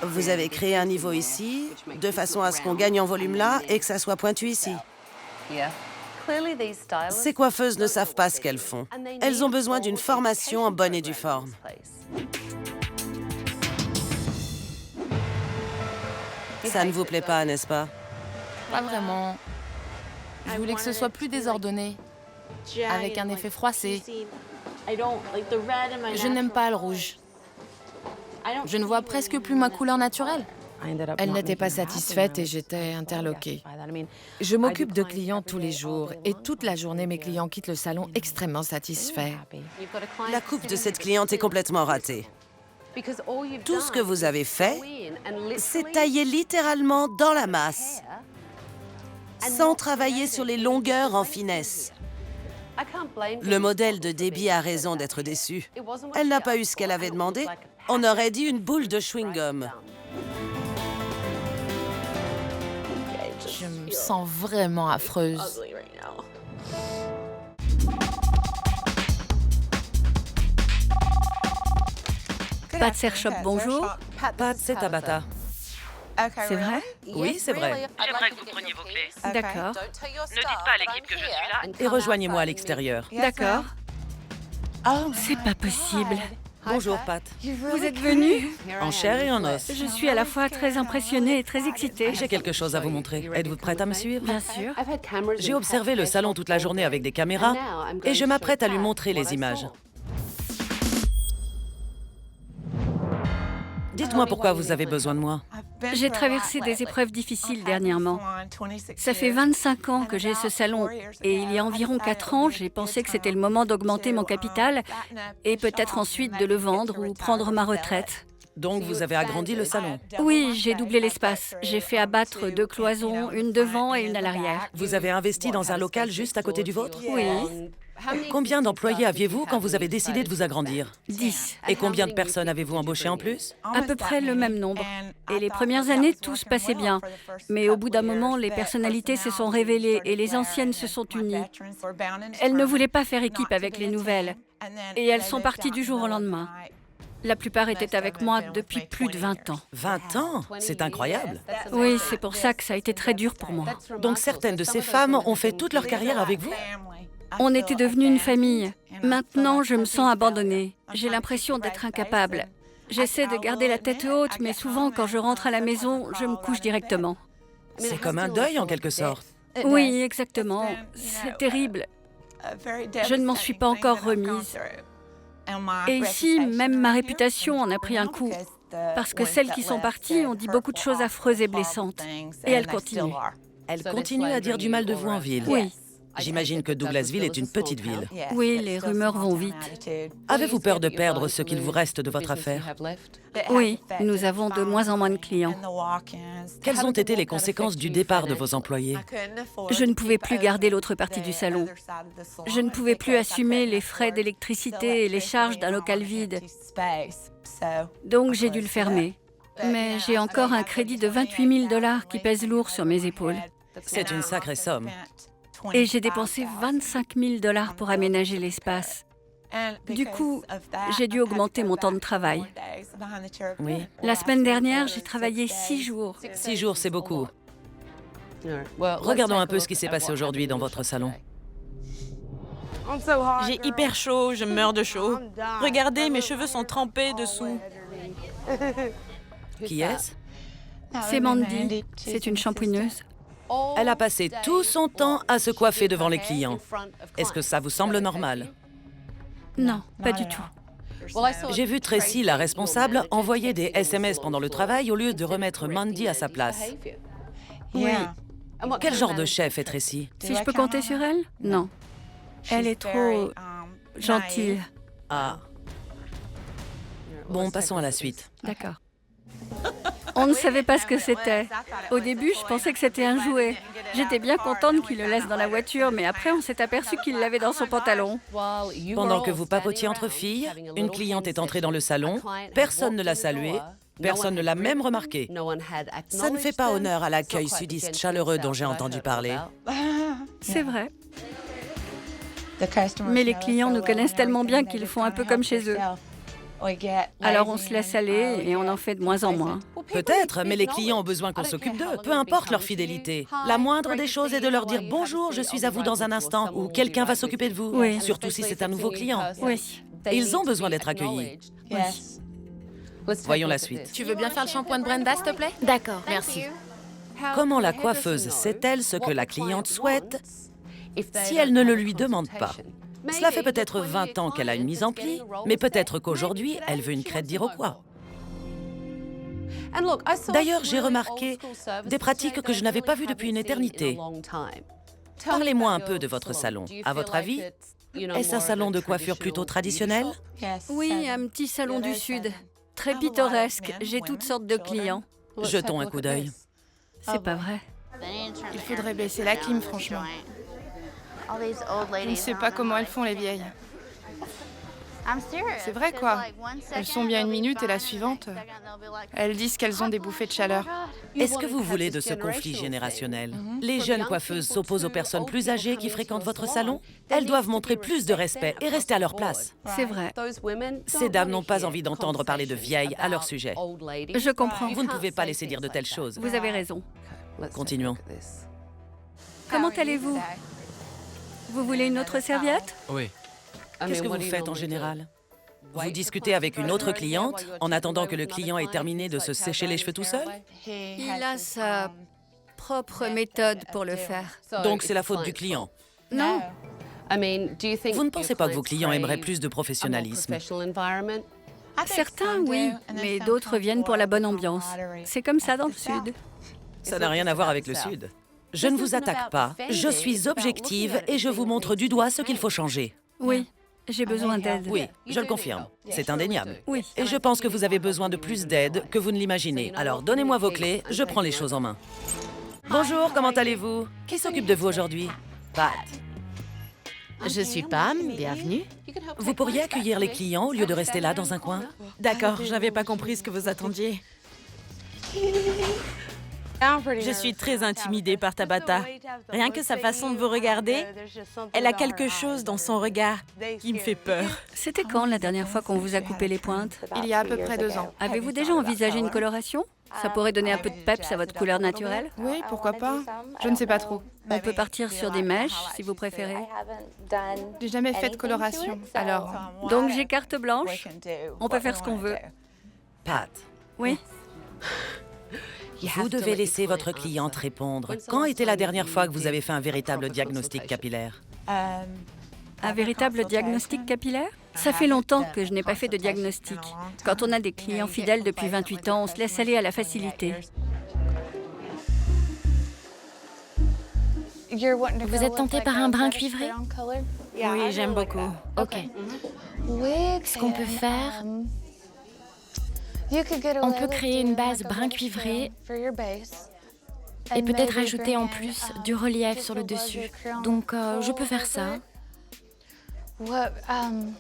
Vous avez créé un niveau ici, de façon à ce qu'on gagne en volume là et que ça soit pointu ici. Ces coiffeuses ne savent pas ce qu'elles font. Elles ont besoin d'une formation en bonne et due forme. Ça ne vous plaît pas, n'est-ce pas? Pas vraiment. Je voulais que ce soit plus désordonné, avec un effet froissé. Je n'aime pas le rouge. Je ne vois presque plus ma couleur naturelle. Elle n'était pas satisfaite et j'étais interloquée. Je m'occupe de clients tous les jours et toute la journée, mes clients quittent le salon extrêmement satisfaits. La coupe de cette cliente est complètement ratée. Tout ce que vous avez fait, c'est tailler littéralement dans la masse, sans travailler sur les longueurs en finesse. Le modèle de Debbie a raison d'être déçu. Elle n'a pas eu ce qu'elle avait demandé. On aurait dit une boule de chewing-gum. Je me sens vraiment affreuse. Pat Sershop, bonjour. Pat, c'est Tabata. C'est vrai? Oui, c'est vrai. J'aimerais que vous preniez vos clés. D'accord. Ne dites pas à l'équipe que je suis là. Et rejoignez-moi à l'extérieur. D'accord. C'est pas possible. Bonjour, Pat. Vous êtes venu? En chair et en os. Je suis à la fois très impressionnée et très excitée. J'ai quelque chose à vous montrer. Êtes-vous prête à me suivre? Bien sûr. J'ai observé le salon toute la journée avec des caméras et je m'apprête à lui montrer les images. Dites-moi pourquoi vous avez besoin de moi. J'ai traversé des épreuves difficiles dernièrement. Ça fait 25 ans que j'ai ce salon et il y a environ 4 ans, j'ai pensé que c'était le moment d'augmenter mon capital et peut-être ensuite de le vendre ou prendre ma retraite. Donc vous avez agrandi le salon? Oui, j'ai doublé l'espace. J'ai fait abattre 2 cloisons, une devant et une à l'arrière. Vous avez investi dans un local juste à côté du vôtre? Oui. Combien d'employés aviez-vous quand vous avez décidé de vous agrandir? 10. Et combien de personnes avez-vous embauché en plus? À peu près le même nombre. Et les premières années, tout se passait bien. Mais au bout d'un moment, les personnalités se sont révélées et les anciennes se sont unies. Elles ne voulaient pas faire équipe avec les nouvelles. Et elles sont parties du jour au lendemain. La plupart étaient avec moi depuis plus de 20 ans. 20 ans? C'est incroyable. Oui, c'est pour ça que ça a été très dur pour moi. Donc certaines de ces femmes ont fait toute leur carrière avec vous? On était devenus une famille. Maintenant, je me sens abandonnée. J'ai l'impression d'être incapable. J'essaie de garder la tête haute, mais souvent, quand je rentre à la maison, je me couche directement. C'est comme un deuil en quelque sorte. Oui, exactement. C'est terrible. Je ne m'en suis pas encore remise. Et ici, même ma réputation en a pris un coup. Parce que celles qui sont parties ont dit beaucoup de choses affreuses et blessantes. Et elles continuent. Elles continuent à dire du mal de vous en ville? Oui. J'imagine que Douglasville est une petite ville. Oui, les rumeurs vont vite. Avez-vous peur de perdre ce qu'il vous reste de votre affaire? Oui, nous avons de moins en moins de clients. Quelles ont été les conséquences du départ de vos employés? Je ne pouvais plus garder l'autre partie du salon. Je ne pouvais plus assumer les frais d'électricité et les charges d'un local vide. Donc j'ai dû le fermer. Mais j'ai encore un crédit de 28 000 $ qui pèse lourd sur mes épaules. C'est une sacrée somme. Et j'ai dépensé 25 000 $ pour aménager l'espace. Du coup, j'ai dû augmenter mon temps de travail. Oui. La semaine dernière, j'ai travaillé 6 jours. 6 jours, c'est beaucoup. Regardons un peu ce qui s'est passé aujourd'hui dans votre salon. J'ai hyper chaud, je meurs de chaud. Regardez, mes cheveux sont trempés dessous. Qui est-ce? C'est Mandy. C'est une shampooineuse. Elle a passé tout son temps à se coiffer devant les clients. Est-ce que ça vous semble normal? Non, pas du tout. J'ai vu Tracy, la responsable, envoyer des SMS pendant le travail au lieu de remettre Mandy à sa place. Oui. Quel genre de chef est Tracy? Si je peux compter sur elle? Non. Elle est trop gentille. Ah. Bon, passons à la suite. D'accord. On ne savait pas ce que c'était. Au début, je pensais que c'était un jouet. J'étais bien contente qu'il le laisse dans la voiture, mais après, on s'est aperçu qu'il l'avait dans son pantalon. Pendant que vous papotiez entre filles, une cliente est entrée dans le salon, personne ne l'a saluée, personne ne l'a même remarqué. Ça ne fait pas honneur à l'accueil sudiste chaleureux dont j'ai entendu parler. C'est vrai. Mais les clients nous connaissent tellement bien qu'ils font un peu comme chez eux. Alors on se laisse aller et on en fait de moins en moins. Peut-être, mais les clients ont besoin qu'on s'occupe d'eux, peu importe leur fidélité. La moindre des choses est de leur dire « Bonjour, je suis à vous dans un instant » ou « Quelqu'un va s'occuper de vous », oui. Surtout si c'est un nouveau client. Oui. Ils ont besoin d'être accueillis. Oui. Voyons la suite. Tu veux bien faire le shampoing de Brenda, s'il te plaît? D'accord, merci. Comment la coiffeuse sait-elle ce que la cliente souhaite si elle ne le lui demande pas? Cela fait peut-être 20 ans qu'elle a une mise en pli, mais peut-être qu'aujourd'hui, elle veut une crête d'Iroquois. D'ailleurs, j'ai remarqué des pratiques que je n'avais pas vues depuis une éternité. Parlez-moi un peu de votre salon. À votre avis, est-ce un salon de coiffure plutôt traditionnel? Oui, un petit salon du Sud. Très pittoresque. J'ai toutes sortes de clients. Jetons un coup d'œil. C'est pas vrai. Il faudrait baisser la clim, franchement. Je ne sais pas comment elles font, les vieilles. C'est vrai, quoi. Elles sont bien une minute et la suivante, elles disent qu'elles ont des bouffées de chaleur. Est-ce que vous voulez de ce conflit générationnel? Les jeunes coiffeuses s'opposent aux personnes plus âgées qui fréquentent votre salon? Elles doivent montrer plus de respect et rester à leur place. C'est vrai. Ces dames n'ont pas envie d'entendre parler de vieilles à leur sujet. Je comprends. Vous ne pouvez pas laisser dire de telles choses. Vous avez raison. Continuons. Comment allez-vous? Vous voulez une autre serviette? Oui. Qu'est-ce que vous faites en général? Vous discutez avec une autre cliente en attendant que le client ait terminé de se sécher les cheveux tout seul? Il a sa propre méthode pour le faire. Donc c'est la faute du client? Non. Vous ne pensez pas que vos clients aimeraient plus de professionnalisme? Certains, oui, mais d'autres viennent pour la bonne ambiance. C'est comme ça dans le Sud. Ça n'a rien à voir avec le Sud. Je ne vous attaque pas. Je suis objective et je vous montre du doigt ce qu'il faut changer. Oui, j'ai besoin d'aide. Oui, je le confirme. C'est indéniable. Oui. Et je pense que vous avez besoin de plus d'aide que vous ne l'imaginez. Alors donnez-moi vos clés, je prends les choses en main. Bonjour, comment allez-vous? Qui s'occupe de vous aujourd'hui? Pat. Je suis Pam, bienvenue. Vous pourriez accueillir les clients au lieu de rester là dans un coin? D'accord, je n'avais pas compris ce que vous attendiez. Je suis très intimidée par Tabata. Rien que sa façon de vous regarder, elle a quelque chose dans son regard qui me fait peur. C'était quand la dernière fois qu'on vous a coupé les pointes? Il y a à peu près 2 ans. Avez-vous déjà envisagé une coloration? Ça pourrait donner un peu de peps à votre couleur naturelle? Oui, pourquoi pas. Je ne sais pas trop. On peut partir sur des mèches, si vous préférez. J'ai jamais fait de coloration, alors... Donc j'ai carte blanche. On peut faire ce qu'on veut. Pat. Oui. Vous devez laisser votre cliente répondre. Quand était la dernière fois que vous avez fait un véritable diagnostic capillaire? Un véritable diagnostic capillaire? Ça fait longtemps que je n'ai pas fait de diagnostic. Quand on a des clients fidèles depuis 28 ans, on se laisse aller à la facilité. Vous êtes tenté par un brin cuivré? Oui, j'aime beaucoup. Ok. Ce qu'on peut faire, on peut créer une base brun cuivré et peut-être ajouter en plus du relief sur le dessus. Donc, je peux faire ça.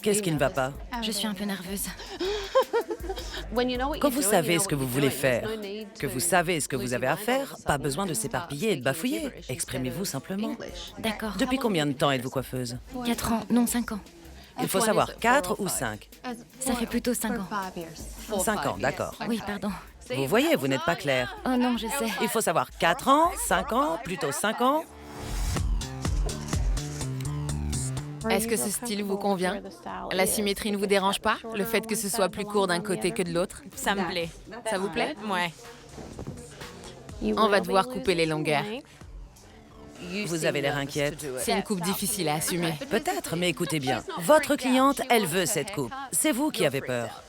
Qu'est-ce qui ne va pas? Je suis un peu nerveuse. Quand vous savez ce que vous voulez faire, que vous savez ce que vous avez à faire, pas besoin de s'éparpiller et de bafouiller. Exprimez-vous simplement. D'accord. Depuis combien de temps êtes-vous coiffeuse? 4 ans, non 5 ans. Il faut savoir 4 ou 5. Ça fait plutôt 5 ans. 5 ans, d'accord. Oui, pardon. Vous voyez, vous n'êtes pas clair. Oh non, je sais. Il faut savoir 4 ans, 5 ans, plutôt 5 ans. Est-ce que ce style vous convient? La symétrie ne vous dérange pas? Le fait que ce soit plus court d'un côté que de l'autre? Ça me plaît. Ça vous plaît? Ouais. On va devoir couper les longueurs. Vous avez l'air inquiète. C'est une coupe difficile à assumer. Peut-être, mais écoutez bien. Votre cliente, elle veut cette coupe. C'est vous qui avez peur.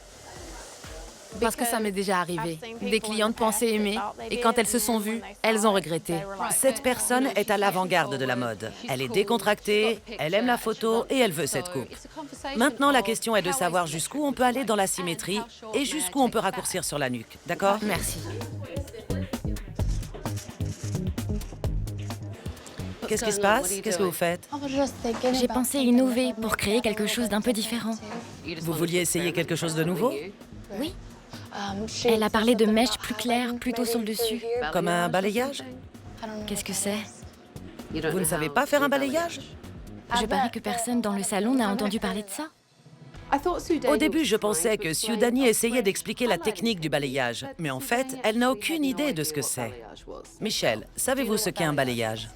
Parce que ça m'est déjà arrivé. Des clientes pensaient aimer, et quand elles se sont vues, elles ont regretté. Cette personne est à l'avant-garde de la mode. Elle est décontractée, elle aime la photo et elle veut cette coupe. Maintenant, la question est de savoir jusqu'où on peut aller dans la symétrie et jusqu'où on peut raccourcir sur la nuque. D'accord? Merci. Qu'est-ce qui se passe? Qu'est-ce que vous faites? J'ai pensé innover pour créer quelque chose d'un peu différent. Vous vouliez essayer quelque chose de nouveau? Oui. Elle a parlé de mèches plus claires, plutôt sur le dessus. Comme un balayage? Qu'est-ce que c'est? Vous ne savez pas faire un balayage? Je parie que personne dans le salon n'a entendu parler de ça. Au début, je pensais que Siudani essayait d'expliquer la technique du balayage. Mais en fait, elle n'a aucune idée de ce que c'est. Michel, savez-vous ce qu'est un balayage?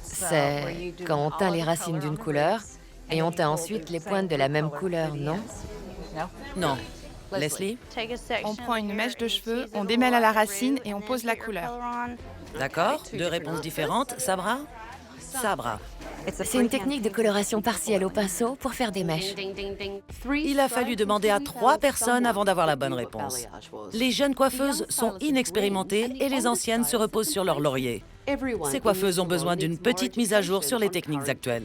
C'est quand on teint les racines d'une couleur et on teint ensuite les pointes de la même couleur, non? Non. Leslie? On prend une mèche de cheveux, on démêle à la racine et on pose la couleur. D'accord. 2 réponses différentes. Sabra? Sabra. C'est une technique de coloration partielle au pinceau pour faire des mèches. Il a fallu demander à 3 personnes avant d'avoir la bonne réponse. Les jeunes coiffeuses sont inexpérimentées et les anciennes se reposent sur leur laurier. Ces coiffeuses ont besoin d'une petite mise à jour sur les techniques actuelles.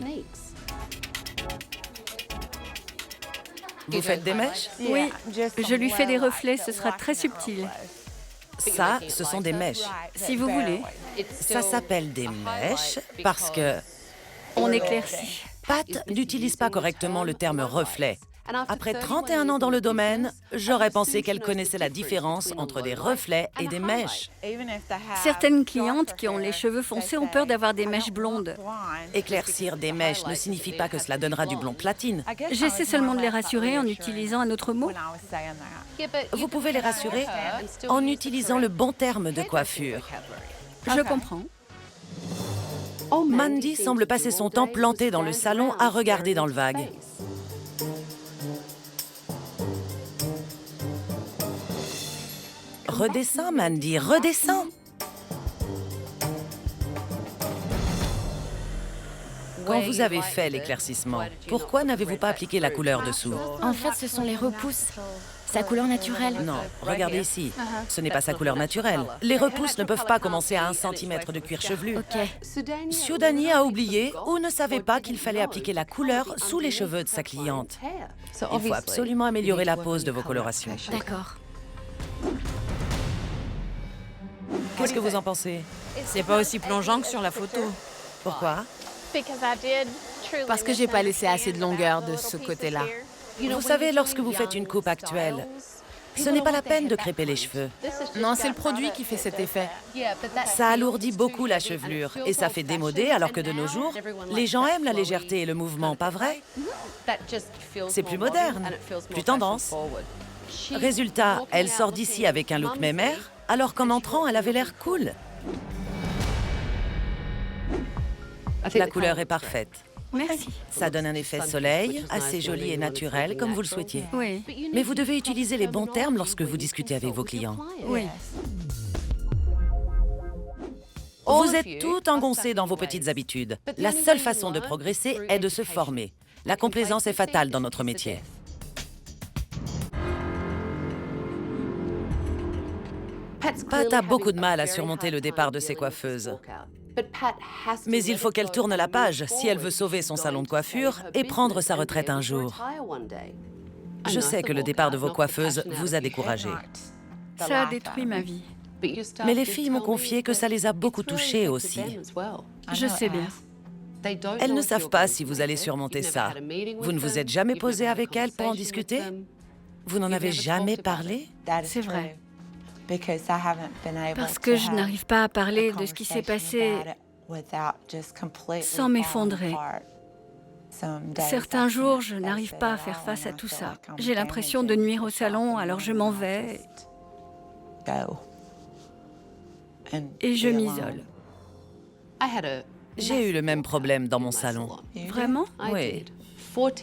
Vous faites des mèches? Oui, je lui fais des reflets, ce sera très subtil. Ça, ce sont des mèches. Si vous voulez. Ça s'appelle des mèches parce que... On éclaircit. Pat n'utilise pas correctement le terme reflet. Après 31 ans dans le domaine, j'aurais pensé qu'elle connaissait la différence entre des reflets et des mèches. Certaines clientes qui ont les cheveux foncés ont peur d'avoir des mèches blondes. Éclaircir des mèches ne signifie pas que cela donnera du blond platine. J'essaie seulement de les rassurer en utilisant un autre mot. Vous pouvez les rassurer en utilisant le bon terme de coiffure. Je comprends. Mandy semble passer son temps plantée dans le salon à regarder dans le vague. Redescends, Mandy, redescends. Quand vous avez fait l'éclaircissement, pourquoi n'avez-vous pas appliqué la couleur dessous? En fait, ce sont les repousses. Sa couleur naturelle. Non, regardez ici. Ce n'est pas sa couleur naturelle. Les repousses ne peuvent pas commencer à 1 centimètre de cuir chevelu. Ok. Siudani a oublié ou ne savait pas qu'il fallait appliquer la couleur sous les cheveux de sa cliente. Il faut absolument améliorer la pose de vos colorations. D'accord. Qu'est-ce que vous en pensez? C'est pas aussi plongeant que sur la photo. Pourquoi? Parce que j'ai pas laissé assez de longueur de ce côté-là. Vous savez, lorsque vous faites une coupe actuelle, ce n'est pas la peine de crêper les cheveux. Non, c'est le produit qui fait cet effet. Ça alourdit beaucoup la chevelure et ça fait démodé, alors que de nos jours, les gens aiment la légèreté et le mouvement, pas vrai? C'est plus moderne, plus tendance. Résultat, elle sort d'ici avec un look mémère, alors qu'en entrant, elle avait l'air cool. La couleur est parfaite. Merci. Ça donne un effet soleil, assez joli et naturel, comme vous le souhaitiez. Oui. Mais vous devez utiliser les bons termes lorsque vous discutez avec vos clients. Oui. Vous êtes tout engoncés dans vos petites habitudes. La seule façon de progresser est de se former. La complaisance est fatale dans notre métier. Pat a beaucoup de mal à surmonter le départ de ses coiffeuses. Mais il faut qu'elle tourne la page si elle veut sauver son salon de coiffure et prendre sa retraite un jour. Je sais que le départ de vos coiffeuses vous a découragé. Ça a détruit ma vie. Mais les filles m'ont confié que ça les a beaucoup touchées aussi. Je sais bien. Elles ne savent pas si vous allez surmonter ça. Vous ne vous êtes jamais posé avec elles pour en discuter? Vous n'en avez jamais parlé? C'est vrai. Parce que je n'arrive pas à parler de ce qui s'est passé sans m'effondrer. Certains jours, je n'arrive pas à faire face à tout ça. J'ai l'impression de nuire au salon, alors je m'en vais. Et je m'isole. J'ai eu le même problème dans mon salon. Vraiment? Oui.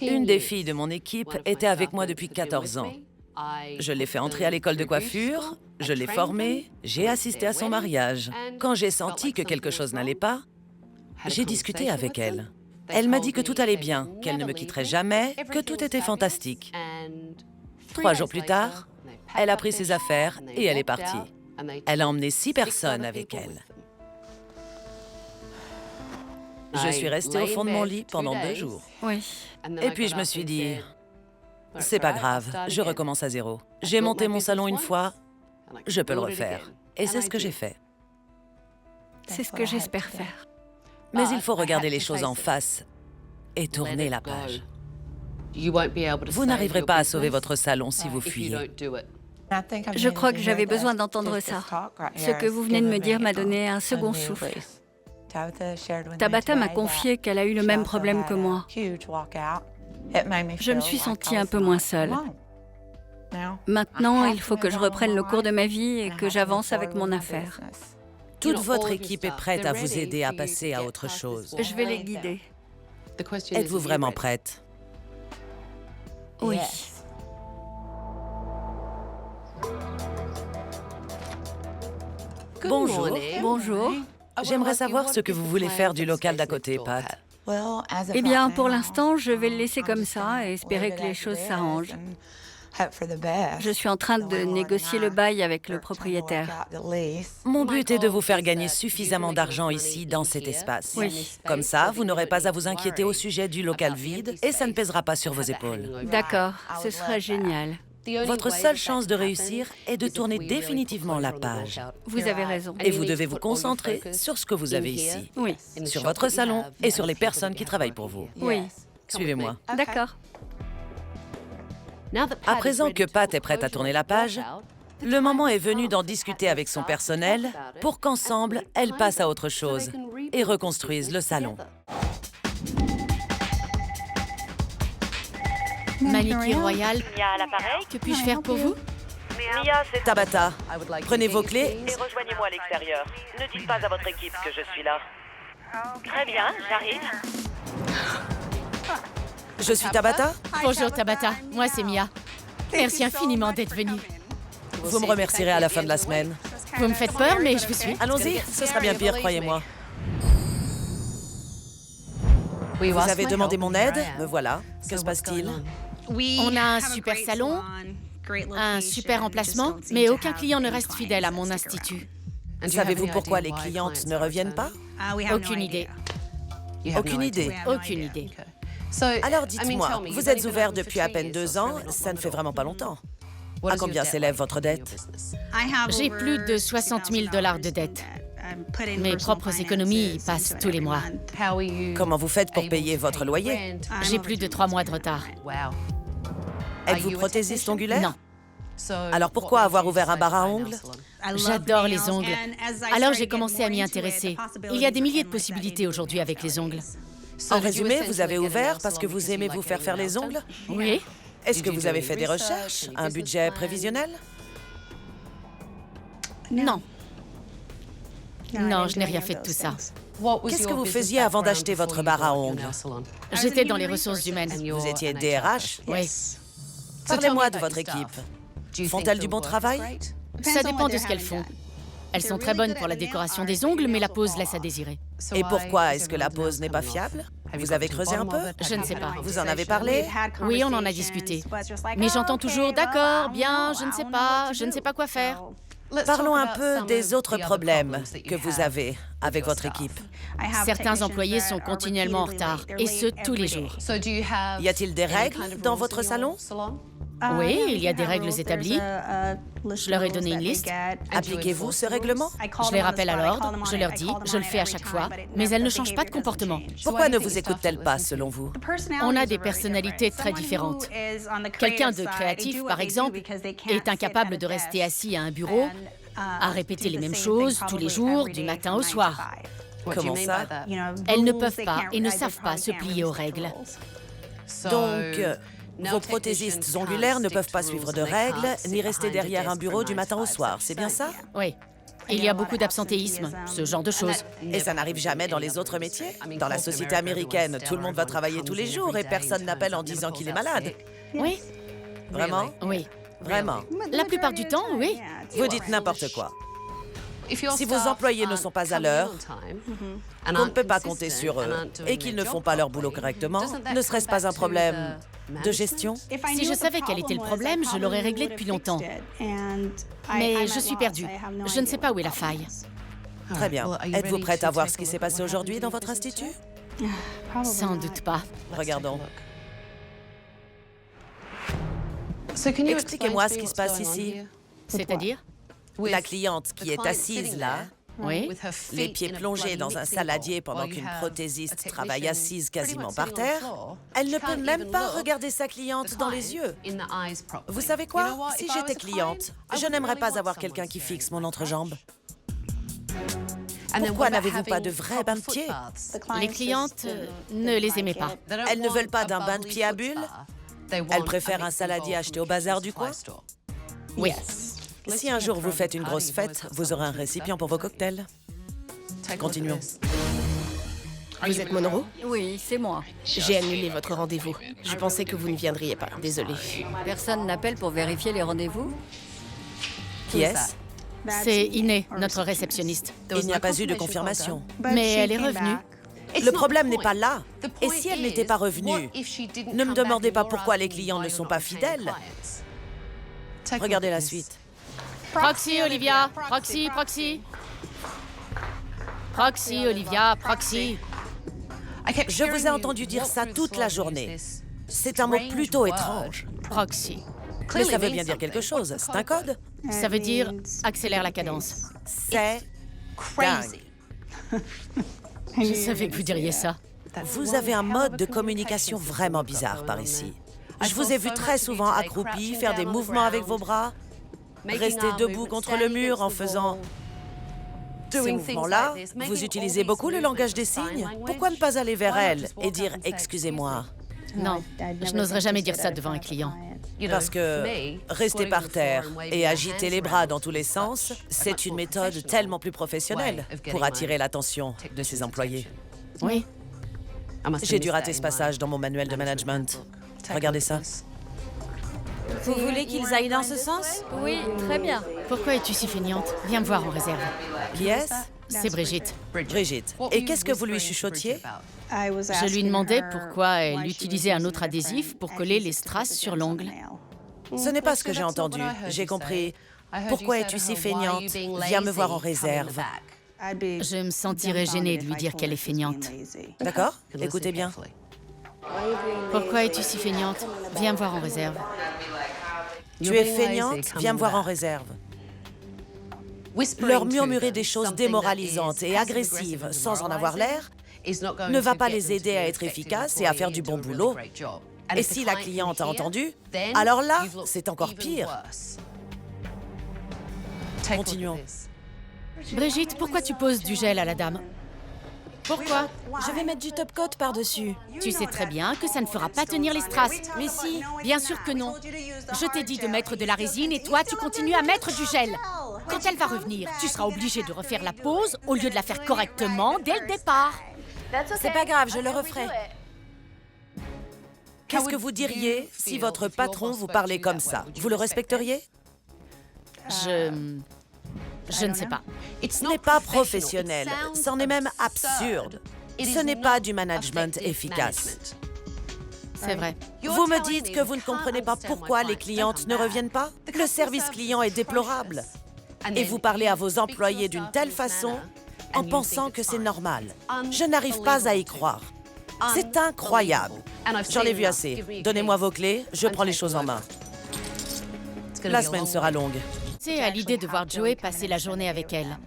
Une des filles de mon équipe était avec moi depuis 14 ans. Je l'ai fait entrer à l'école de coiffure, je l'ai formée, j'ai assisté à son mariage. Quand j'ai senti que quelque chose n'allait pas, j'ai discuté avec elle. Elle m'a dit que tout allait bien, qu'elle ne me quitterait jamais, que tout était fantastique. 3 jours plus tard, elle a pris ses affaires et elle est partie. Elle a emmené 6 personnes avec elle. Je suis restée au fond de mon lit pendant 2 jours. Oui. Et puis je me suis dit, c'est pas grave, je recommence à zéro. J'ai monté mon salon une fois, je peux le refaire. Et c'est ce que j'ai fait. C'est ce que j'espère faire. Mais il faut regarder les choses en face et tourner la page. Vous n'arriverez pas à sauver votre salon si vous fuyez. Je crois que j'avais besoin d'entendre ça. Ce que vous venez de me dire m'a donné un second souffle. Tabata m'a confié qu'elle a eu le même problème que moi. Je me suis sentie un peu moins seule. Maintenant, il faut que je reprenne le cours de ma vie et que j'avance avec mon affaire. Toute votre équipe est prête à vous aider à passer à autre chose. Je vais les guider. Êtes-vous vraiment prête? Oui. Bonjour. Bonjour. J'aimerais savoir ce que vous voulez faire du local d'à côté, Pat. Eh bien, pour l'instant, je vais le laisser comme ça et espérer que les choses s'arrangent. Je suis en train de négocier le bail avec le propriétaire. Mon but est de vous faire gagner suffisamment d'argent ici, dans cet espace. Oui. Comme ça, vous n'aurez pas à vous inquiéter au sujet du local vide et ça ne pèsera pas sur vos épaules. D'accord, ce sera génial. Votre seule chance de réussir est de tourner définitivement la page. Vous avez raison. Et vous devez vous concentrer sur ce que vous avez ici. Oui. Sur votre salon et sur les personnes qui travaillent pour vous. Oui. Suivez-moi. D'accord. À présent que Pat est prête à tourner la page, le moment est venu d'en discuter avec son personnel pour qu'ensemble, elle passe à autre chose et reconstruise le salon. Manicure royale, Mia à l'appareil. que puis-je faire pour vous? Mia, c'est Tabata, prenez vos clés. et rejoignez-moi à l'extérieur. Ne dites pas à votre équipe que je suis là. Très bien, j'arrive. Je suis Tabata. Bonjour Tabata, moi c'est Mia. Merci infiniment d'être venue. Vous me remercierez à la fin de la semaine. Vous me faites peur, mais je vous suis. Allons-y, ce sera bien pire, croyez-moi. Vous avez demandé mon aide, me voilà. Que se passe-t-il? On a un super salon, Un super emplacement, mais aucun client ne reste fidèle à mon institut. Savez-vous pourquoi les clientes ne reviennent pas? Aucune idée. Aucune idée. Aucune idée. Alors dites-moi, vous êtes ouvert depuis à peine 2 ans, ça ne fait vraiment pas longtemps. À combien s'élève votre dette? J'ai plus de 60 000 $ de dette. Mes propres économies y passent tous les mois. Comment vous faites pour payer votre loyer? J'ai plus de 3 mois de retard. Êtes-vous prothésiste ongulaire? Non. Alors pourquoi avoir ouvert un bar à ongles? J'adore les ongles. Alors j'ai commencé à m'y intéresser. Il y a des milliers de possibilités aujourd'hui avec les ongles. En résumé, vous avez ouvert parce que vous aimez vous faire les ongles? Oui. Est-ce que vous avez fait des recherches? Un budget prévisionnel? Non. Non, je n'ai rien fait de tout ça. Qu'est-ce que vous faisiez avant d'acheter votre bar à ongles? J'étais dans les ressources humaines. Vous étiez DRH? Oui. Parlez-moi de votre équipe. Font-elles du bon travail? Ça dépend de ce qu'elles font. Elles sont très bonnes pour la décoration des ongles, mais la pose laisse à désirer. Et pourquoi est-ce que la pose n'est pas fiable? Vous avez creusé un peu? Je ne sais pas. Vous en avez parlé? Oui, on en a discuté. Mais j'entends toujours « d'accord, bien, je ne sais pas quoi faire ». Parlons un peu des autres problèmes que vous avez avec votre équipe. Certains employés sont continuellement en retard, et ce, tous les jours. Y a-t-il des règles dans votre salon? Oui, il y a des règles établies. Je leur ai donné une liste. Appliquez-vous ce règlement? Je les rappelle à l'ordre, je leur dis, je le fais à chaque fois, mais elles ne changent pas de comportement. Pourquoi ne vous écoutent-elles pas, selon vous? On a des personnalités très différentes. Quelqu'un de créatif, par exemple, est incapable de rester assis à un bureau, à répéter les mêmes choses tous les jours, du matin au soir. Comment ça? Elles ne peuvent pas et ne savent pas se plier aux règles. Donc, vos prothésistes ongulaires ne peuvent pas suivre de règles, ni rester derrière un bureau du matin au soir, c'est bien ça? Oui. Il y a beaucoup d'absentéisme, ce genre de choses. Et ça n'arrive jamais dans les autres métiers? Dans la société américaine, tout le monde va travailler tous les jours et personne n'appelle en disant qu'il est malade. Oui. Vraiment? Oui. Vraiment? La plupart du temps, oui. Vous dites n'importe quoi. Si vos employés ne sont pas à l'heure, qu'on ne peut pas compter sur eux et qu'ils ne font pas leur boulot correctement, ne serait-ce pas un problème de gestion? Si je savais quel était le problème, je l'aurais réglé depuis longtemps. Mais je suis perdue. Je ne sais pas où est la faille. Très bien. Êtes-vous prête à voir ce qui s'est passé aujourd'hui dans votre institut? Sans doute pas. Regardons. Expliquez-moi ce qui se passe ici. C'est-à-dire? La cliente qui est assise là, oui, les pieds plongés dans un saladier pendant qu'une prothésiste travaille assise quasiment par terre, elle ne peut même pas regarder sa cliente dans les yeux. Vous savez quoi? Si j'étais cliente, je n'aimerais pas avoir quelqu'un qui fixe mon entrejambe. Pourquoi n'avez-vous pas de vrais bains de pieds? Les clientes ne les aimaient pas. Elles ne veulent pas d'un bain de pied à bulles? Elles préfèrent un saladier acheté au bazar du coin? Oui. Si un jour vous faites une grosse fête, vous aurez un récipient pour vos cocktails. Continuons. Vous êtes Monroe? Oui, c'est moi. J'ai annulé votre rendez-vous. Je pensais que vous ne viendriez pas. Désolée. Personne n'appelle pour vérifier les rendez-vous? Qui est-ce? C'est Iné, notre réceptionniste. Il n'y a pas eu de confirmation. Mais elle est revenue. Le problème n'est pas là. Et si elle n'était pas revenue, ne me demandez pas pourquoi les clients ne sont pas fidèles. Regardez la suite. Proxy, Olivia. Proxy, proxy. Proxy, Olivia, proxy. Je vous ai entendu dire ça toute la journée. C'est un mot plutôt étrange. Proxy. Mais ça veut bien dire quelque chose. C'est un code? Ça veut dire accélère la cadence. C'est dingue. Je savais que vous diriez ça. Vous avez un mode de communication vraiment bizarre par ici. Je vous ai vu très souvent accroupi, faire des mouvements avec vos bras, rester debout contre le mur en faisant ces mouvements-là. Vous utilisez beaucoup le langage des signes. Pourquoi ne pas aller vers elle et dire « excusez-moi » ? Non, je n'oserais jamais dire ça devant un client. Parce que rester par terre et agiter les bras dans tous les sens, c'est une méthode tellement plus professionnelle pour attirer l'attention de ses employés. Oui. J'ai dû rater ce passage dans mon manuel de management. Regardez ça. Vous voulez qu'ils aillent dans ce sens? Oui, très bien. Pourquoi es-tu si feignante? Viens me voir en réserve. Qui est-ce? C'est Brigitte. Brigitte. Et qu'est-ce que vous lui chuchotiez? Je lui demandais pourquoi elle utilisait un autre adhésif pour coller les strass sur l'ongle. Ce n'est pas ce que j'ai entendu. J'ai compris. Pourquoi es-tu si feignante? Viens me voir en réserve. Je me sentirais gênée de lui dire qu'elle est feignante. D'accord? Écoutez bien. Pourquoi es-tu si feignante? Viens me voir en réserve. Tu es feignante? Viens me voir en réserve. Leur murmurer des choses démoralisantes et agressives sans en avoir l'air ne va pas les aider à être efficaces et à faire du bon boulot. Et si la cliente a entendu, alors là, c'est encore pire. Continuons. Brigitte, pourquoi tu poses du gel à la dame? Pourquoi? Je vais mettre du top coat par-dessus. Tu sais très bien que ça ne fera pas tenir les strass. Mais si. Bien sûr que non. Je t'ai dit de mettre de la résine et toi, tu continues à mettre du gel. Quand elle va revenir, tu seras obligé de refaire la pose au lieu de la faire correctement dès le départ. C'est pas grave, je le referai. Qu'est-ce que vous diriez si votre patron vous parlait comme ça? Vous le respecteriez? Je ne sais pas. Ce n'est pas professionnel, c'en est même absurde. Ce n'est pas du management efficace. C'est vrai. Vous me dites que vous ne comprenez pas pourquoi les clientes ne reviennent pas? Le service client est déplorable. Et vous parlez à vos employés d'une telle façon en pensant que c'est normal. Je n'arrive pas à y croire. C'est incroyable. J'en ai vu assez. Donnez-moi vos clés, je prends les choses en main. La semaine sera longue. C'est à l'idée de voir Joey passer la journée avec elle.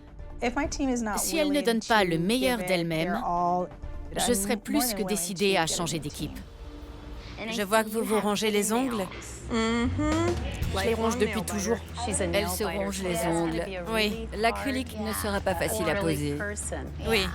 Si elle ne donne pas le meilleur d'elle-même, je serai plus que décidée à changer d'équipe. Je vois que vous vous rongez les ongles. Je les ronge depuis toujours. Elle se ronge les ongles. Oui. L'acrylique ne sera pas facile à poser. Oui.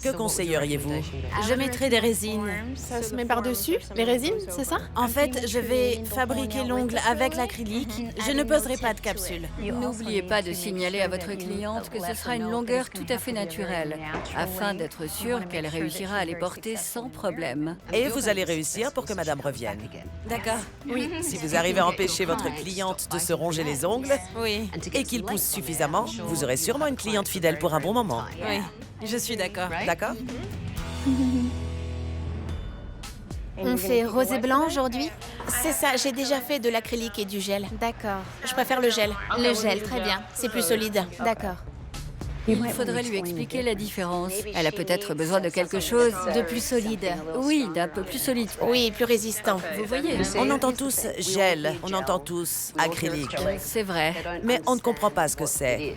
Que conseilleriez-vous? Je mettrai des résines. Ça se met par-dessus, les résines, c'est ça? En fait, je vais fabriquer l'ongle avec l'acrylique. Je ne poserai pas de capsule. N'oubliez pas de signaler à votre cliente que ce sera une longueur tout à fait naturelle, afin d'être sûr qu'elle réussira à les porter sans problème. Et vous allez réussir pour que madame revienne. D'accord. Oui. Si vous arrivez à empêcher votre cliente de se ronger les ongles Oui. et qu'il pousse suffisamment, vous aurez sûrement une cliente fidèle pour un bon moment. Oui, je suis d'accord. D'accord? On fait rose et blanc aujourd'hui? C'est ça, j'ai déjà fait de l'acrylique et du gel. D'accord. Je préfère le gel. Le gel, très bien. C'est plus solide. D'accord. Il faudrait lui expliquer la différence. Elle a peut-être besoin de quelque chose De plus solide. Oui, d'un peu plus solide. Oui, plus résistant. Vous voyez, On entend tous gel, on entend tous acrylique. c'est vrai. Mais on ne comprend pas ce que c'est.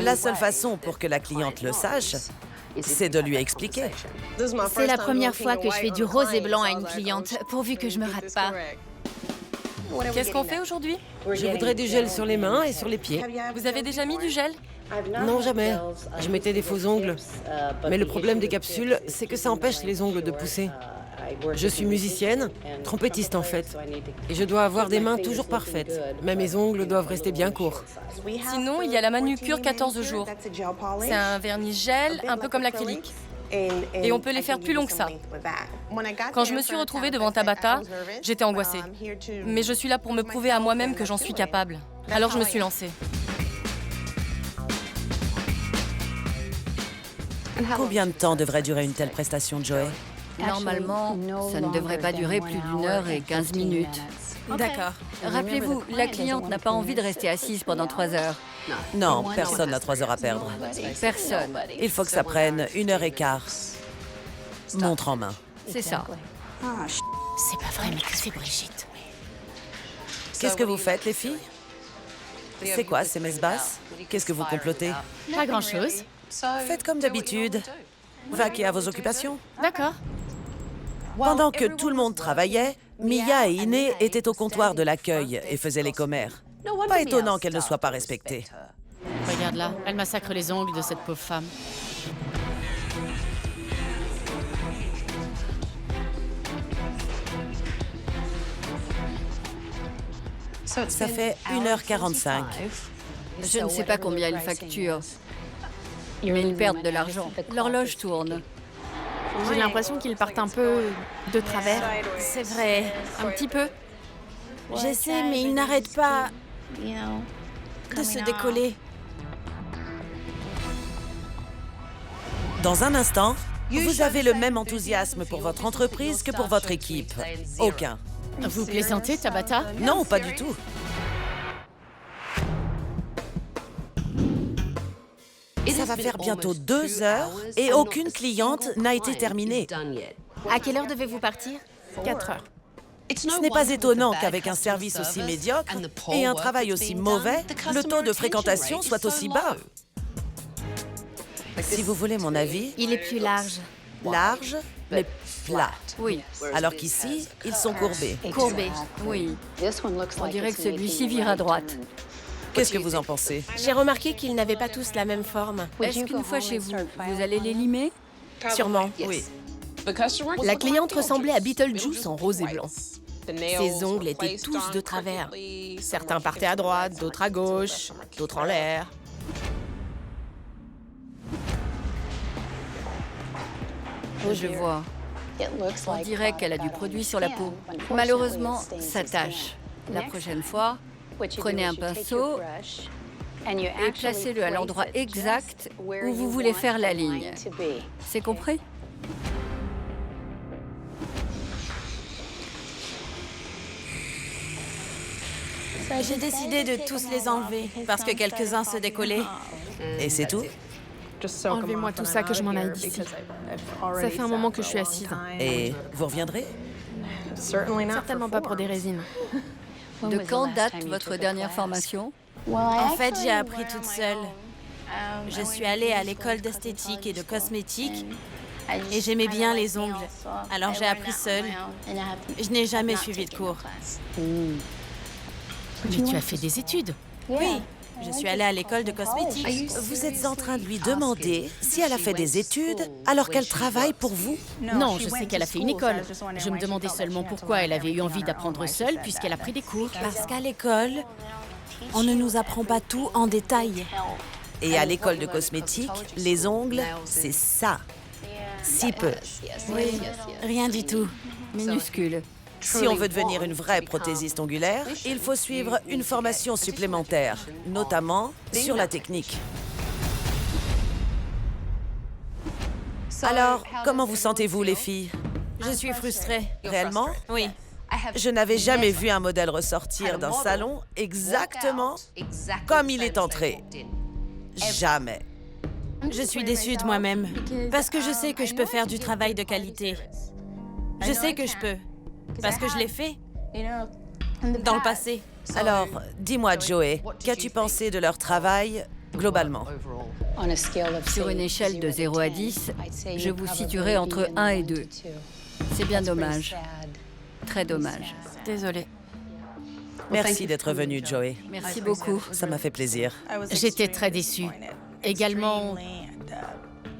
La seule façon pour que la cliente le sache, c'est de lui expliquer. C'est la première fois que je fais du rose et blanc à une cliente, pourvu que je me rate pas. Qu'est-ce qu'on fait aujourd'hui? Je voudrais du gel sur les mains et sur les pieds. Vous avez déjà mis du gel? Non, jamais. Je mettais des faux ongles. Mais le problème des capsules, c'est que ça empêche les ongles de pousser. Je suis musicienne, trompettiste en fait. Et je dois avoir des mains toujours parfaites. Mais mes ongles doivent rester bien courts. Sinon, il y a la manucure 14 jours. C'est un vernis gel, un peu comme l'acrylique. Et on peut les faire plus longs que ça. Quand je me suis retrouvée devant Tabata, j'étais angoissée. Mais je suis là pour me prouver à moi-même que j'en suis capable. Alors je me suis lancée. Combien de temps devrait durer une telle prestation, Joey? Normalement, ça ne devrait pas durer plus d'1 heure et 15 minutes. D'accord. Rappelez-vous, la cliente n'a pas envie de rester assise pendant 3 heures. Non, personne n'a 3 heures à perdre. Personne. Il faut que ça prenne 1h15. Montre en main. C'est ça. C'est pas vrai, mais que fait Brigitte? Qu'est-ce que vous faites, les filles? C'est quoi, ces messes basses? Qu'est-ce que vous complotez? Pas grand-chose. Faites comme d'habitude. Vaquez à vos occupations. D'accord. Pendant que tout le monde travaillait, Mia et Iné étaient au comptoir de l'accueil et faisaient les commères. Pas étonnant qu'elles ne soient pas respectées. Regarde là, elle massacre les ongles de cette pauvre femme. Ça fait 1h45. Je ne sais pas combien ils facturent, mais ils perdent de l'argent. L'horloge tourne. J'ai l'impression qu'ils partent un peu de travers. C'est vrai. Un petit peu. J'essaie, mais ils n'arrêtent pas de se décoller. Dans un instant, vous avez le même enthousiasme pour votre entreprise que pour votre équipe. Aucun. Vous plaisantez, Tabata? Non, pas du tout. Ça va faire bientôt 2 heures et aucune cliente n'a été terminée. À quelle heure devez-vous partir? 4 heures. Ce n'est pas étonnant qu'avec un service aussi médiocre et un travail aussi mauvais, le taux de fréquentation soit aussi bas. Si vous voulez mon avis... Il est plus large. Large, mais plat. Oui. Alors qu'ici, ils sont courbés. Courbé, oui. On dirait que celui-ci vire à droite. Qu'est-ce que vous en pensez? J'ai remarqué qu'ils n'avaient pas tous la même forme. Est-ce qu'une fois chez vous, vous allez les limer? Sûrement. Oui. La cliente ressemblait à Beetlejuice en rose et blanc. Ses ongles étaient tous de travers. Certains partaient à droite, d'autres à gauche, d'autres en l'air. Je vois. On dirait qu'elle a du produit sur la peau. Malheureusement, ça tâche. La prochaine fois, prenez un pinceau et placez-le à l'endroit exact où vous voulez faire la ligne. C'est compris? J'ai décidé de tous les enlever parce que quelques-uns se décollaient. Et c'est tout? Enlevez-moi tout ça, que je m'en aille d'ici. Ça fait un moment que je suis assise. Et vous reviendrez? Certainement pas pour des résines. De quand date votre dernière formation? En fait, j'ai appris toute seule. Je suis allée à l'école d'esthétique et de cosmétique et j'aimais bien les ongles. Alors j'ai appris seule. Je n'ai jamais suivi de cours. Mais tu as fait des études? Oui, je suis allée à l'école de cosmétique. Vous êtes en train de lui demander si elle a fait des études alors qu'elle travaille pour vous? Non, je sais qu'elle a fait une école. Je me demandais seulement pourquoi elle avait eu envie d'apprendre seule puisqu'elle a pris des cours. Parce qu'à l'école, on ne nous apprend pas tout en détail. Et à l'école de cosmétique, les ongles, c'est ça. Si peu. Oui, rien du tout. Minuscule. Si on veut devenir une vraie prothésiste ongulaire, il faut suivre une formation supplémentaire, notamment sur la technique. Alors, comment vous sentez-vous, les filles? Je suis frustrée. Réellement? Oui. Je n'avais jamais vu un modèle ressortir d'un salon exactement comme il est entré. Jamais. Je suis déçue de moi-même parce que je sais que je peux faire du travail de qualité. Je sais que je peux. Parce que je l'ai fait dans le passé. Alors, dis-moi, Joey, qu'as-tu pensé de leur travail globalement? Sur une échelle de 0 à 10, je vous situerai entre 1 et 2. C'est bien dommage. Très dommage. Désolée. Merci d'être venu, Joey. Merci beaucoup. Ça m'a fait plaisir. J'étais très déçue. Également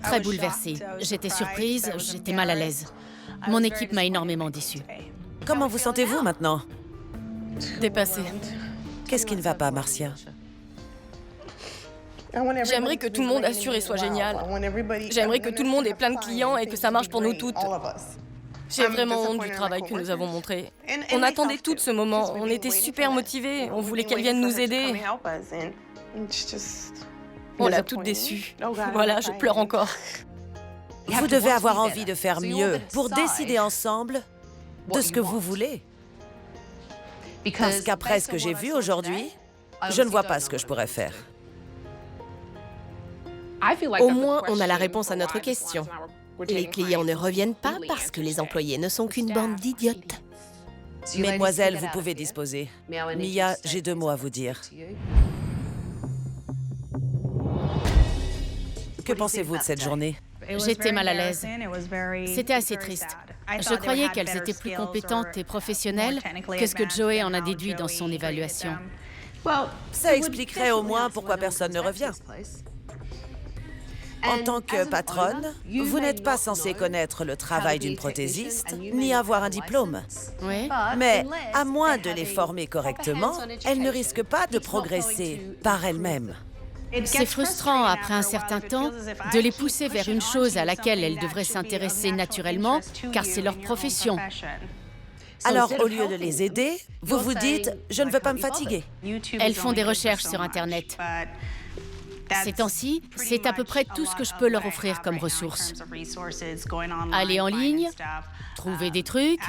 très bouleversée. J'étais surprise, j'étais mal à l'aise. Mon équipe m'a énormément déçue. Comment vous sentez-vous maintenant? Dépassée. Qu'est-ce qui ne va pas, Marcia? J'aimerais que tout le monde assure et soit génial. J'aimerais que tout le monde ait plein de clients et que ça marche pour nous toutes. J'ai vraiment honte du travail que nous avons montré. On attendait tout ce moment. On était super motivés. On voulait qu'elle vienne nous aider. On l'a toutes déçue. Voilà, je pleure encore. Vous devez avoir envie de faire mieux pour décider ensemble de ce que vous voulez. Parce qu'après ce que j'ai vu aujourd'hui, je ne vois pas ce que je pourrais faire. Au moins, on a la réponse à notre question. Les clients ne reviennent pas parce que les employés ne sont qu'une bande d'idiotes. Mesdemoiselles, vous pouvez disposer. Mia, j'ai 2 mots à vous dire. Que pensez-vous de cette journée? J'étais mal à l'aise. C'était assez triste. Je croyais qu'elles étaient plus compétentes et professionnelles que ce que Joey en a déduit dans son évaluation. Ça expliquerait au moins pourquoi personne ne revient. En tant que patronne, vous n'êtes pas censé connaître le travail d'une prothésiste, ni avoir un diplôme. Oui. Mais à moins de les former correctement, elles ne risquent pas de progresser par elles-mêmes. C'est frustrant, après un certain temps, de les pousser vers une chose à laquelle elles devraient s'intéresser naturellement, car c'est leur profession. Alors, au lieu de les aider, vous vous dites « je ne veux pas me fatiguer ». Elles font des recherches sur Internet. Ces temps-ci, c'est à peu près tout ce que je peux leur offrir comme ressources. Aller en ligne, trouver des trucs,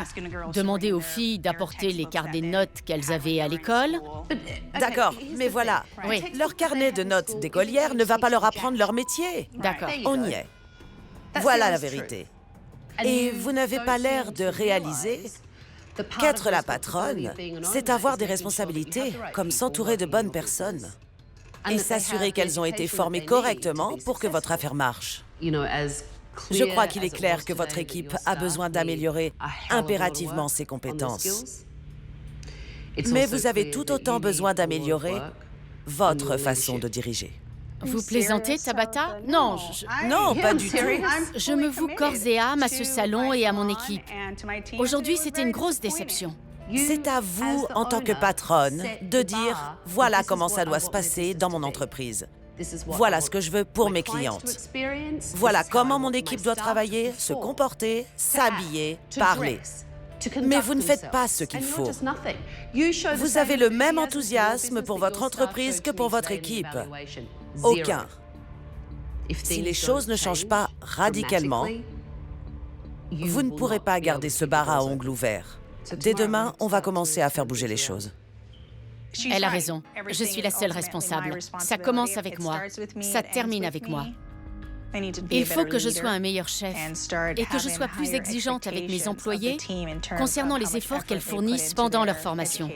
demander aux filles d'apporter les carnets de notes qu'elles avaient à l'école. D'accord, mais voilà. Oui. Leur carnet de notes d'écolière ne va pas leur apprendre leur métier. D'accord. On y est. Voilà la vérité. Et vous n'avez pas l'air de réaliser qu'être la patronne, c'est avoir des responsabilités, comme s'entourer de bonnes personnes et s'assurer qu'elles ont été formées correctement pour que votre affaire marche. Je crois qu'il est clair que votre équipe a besoin d'améliorer impérativement ses compétences. Mais vous avez tout autant besoin d'améliorer votre façon de diriger. Vous plaisantez, Tabata? Non, Non, pas du tout. je me voue corps et âme à ce salon et à mon équipe. Aujourd'hui, c'était une grosse déception. C'est à vous, en tant que patronne, de dire « Voilà comment ça doit se passer dans mon entreprise. Voilà ce que je veux pour mes clientes. Voilà comment mon équipe doit travailler, se comporter, s'habiller, parler. » Mais vous ne faites pas ce qu'il faut. Vous avez le même enthousiasme pour votre entreprise que pour votre équipe. Aucun. Si les choses ne changent pas radicalement, vous ne pourrez pas garder ce bar à ongles ouverts. Dès demain, on va commencer à faire bouger les choses. Elle a raison. Je suis la seule responsable. Ça commence avec moi. Ça termine avec moi. Il faut que je sois un meilleur chef et que je sois plus exigeante avec mes employés concernant les efforts qu'elles fournissent pendant leur formation.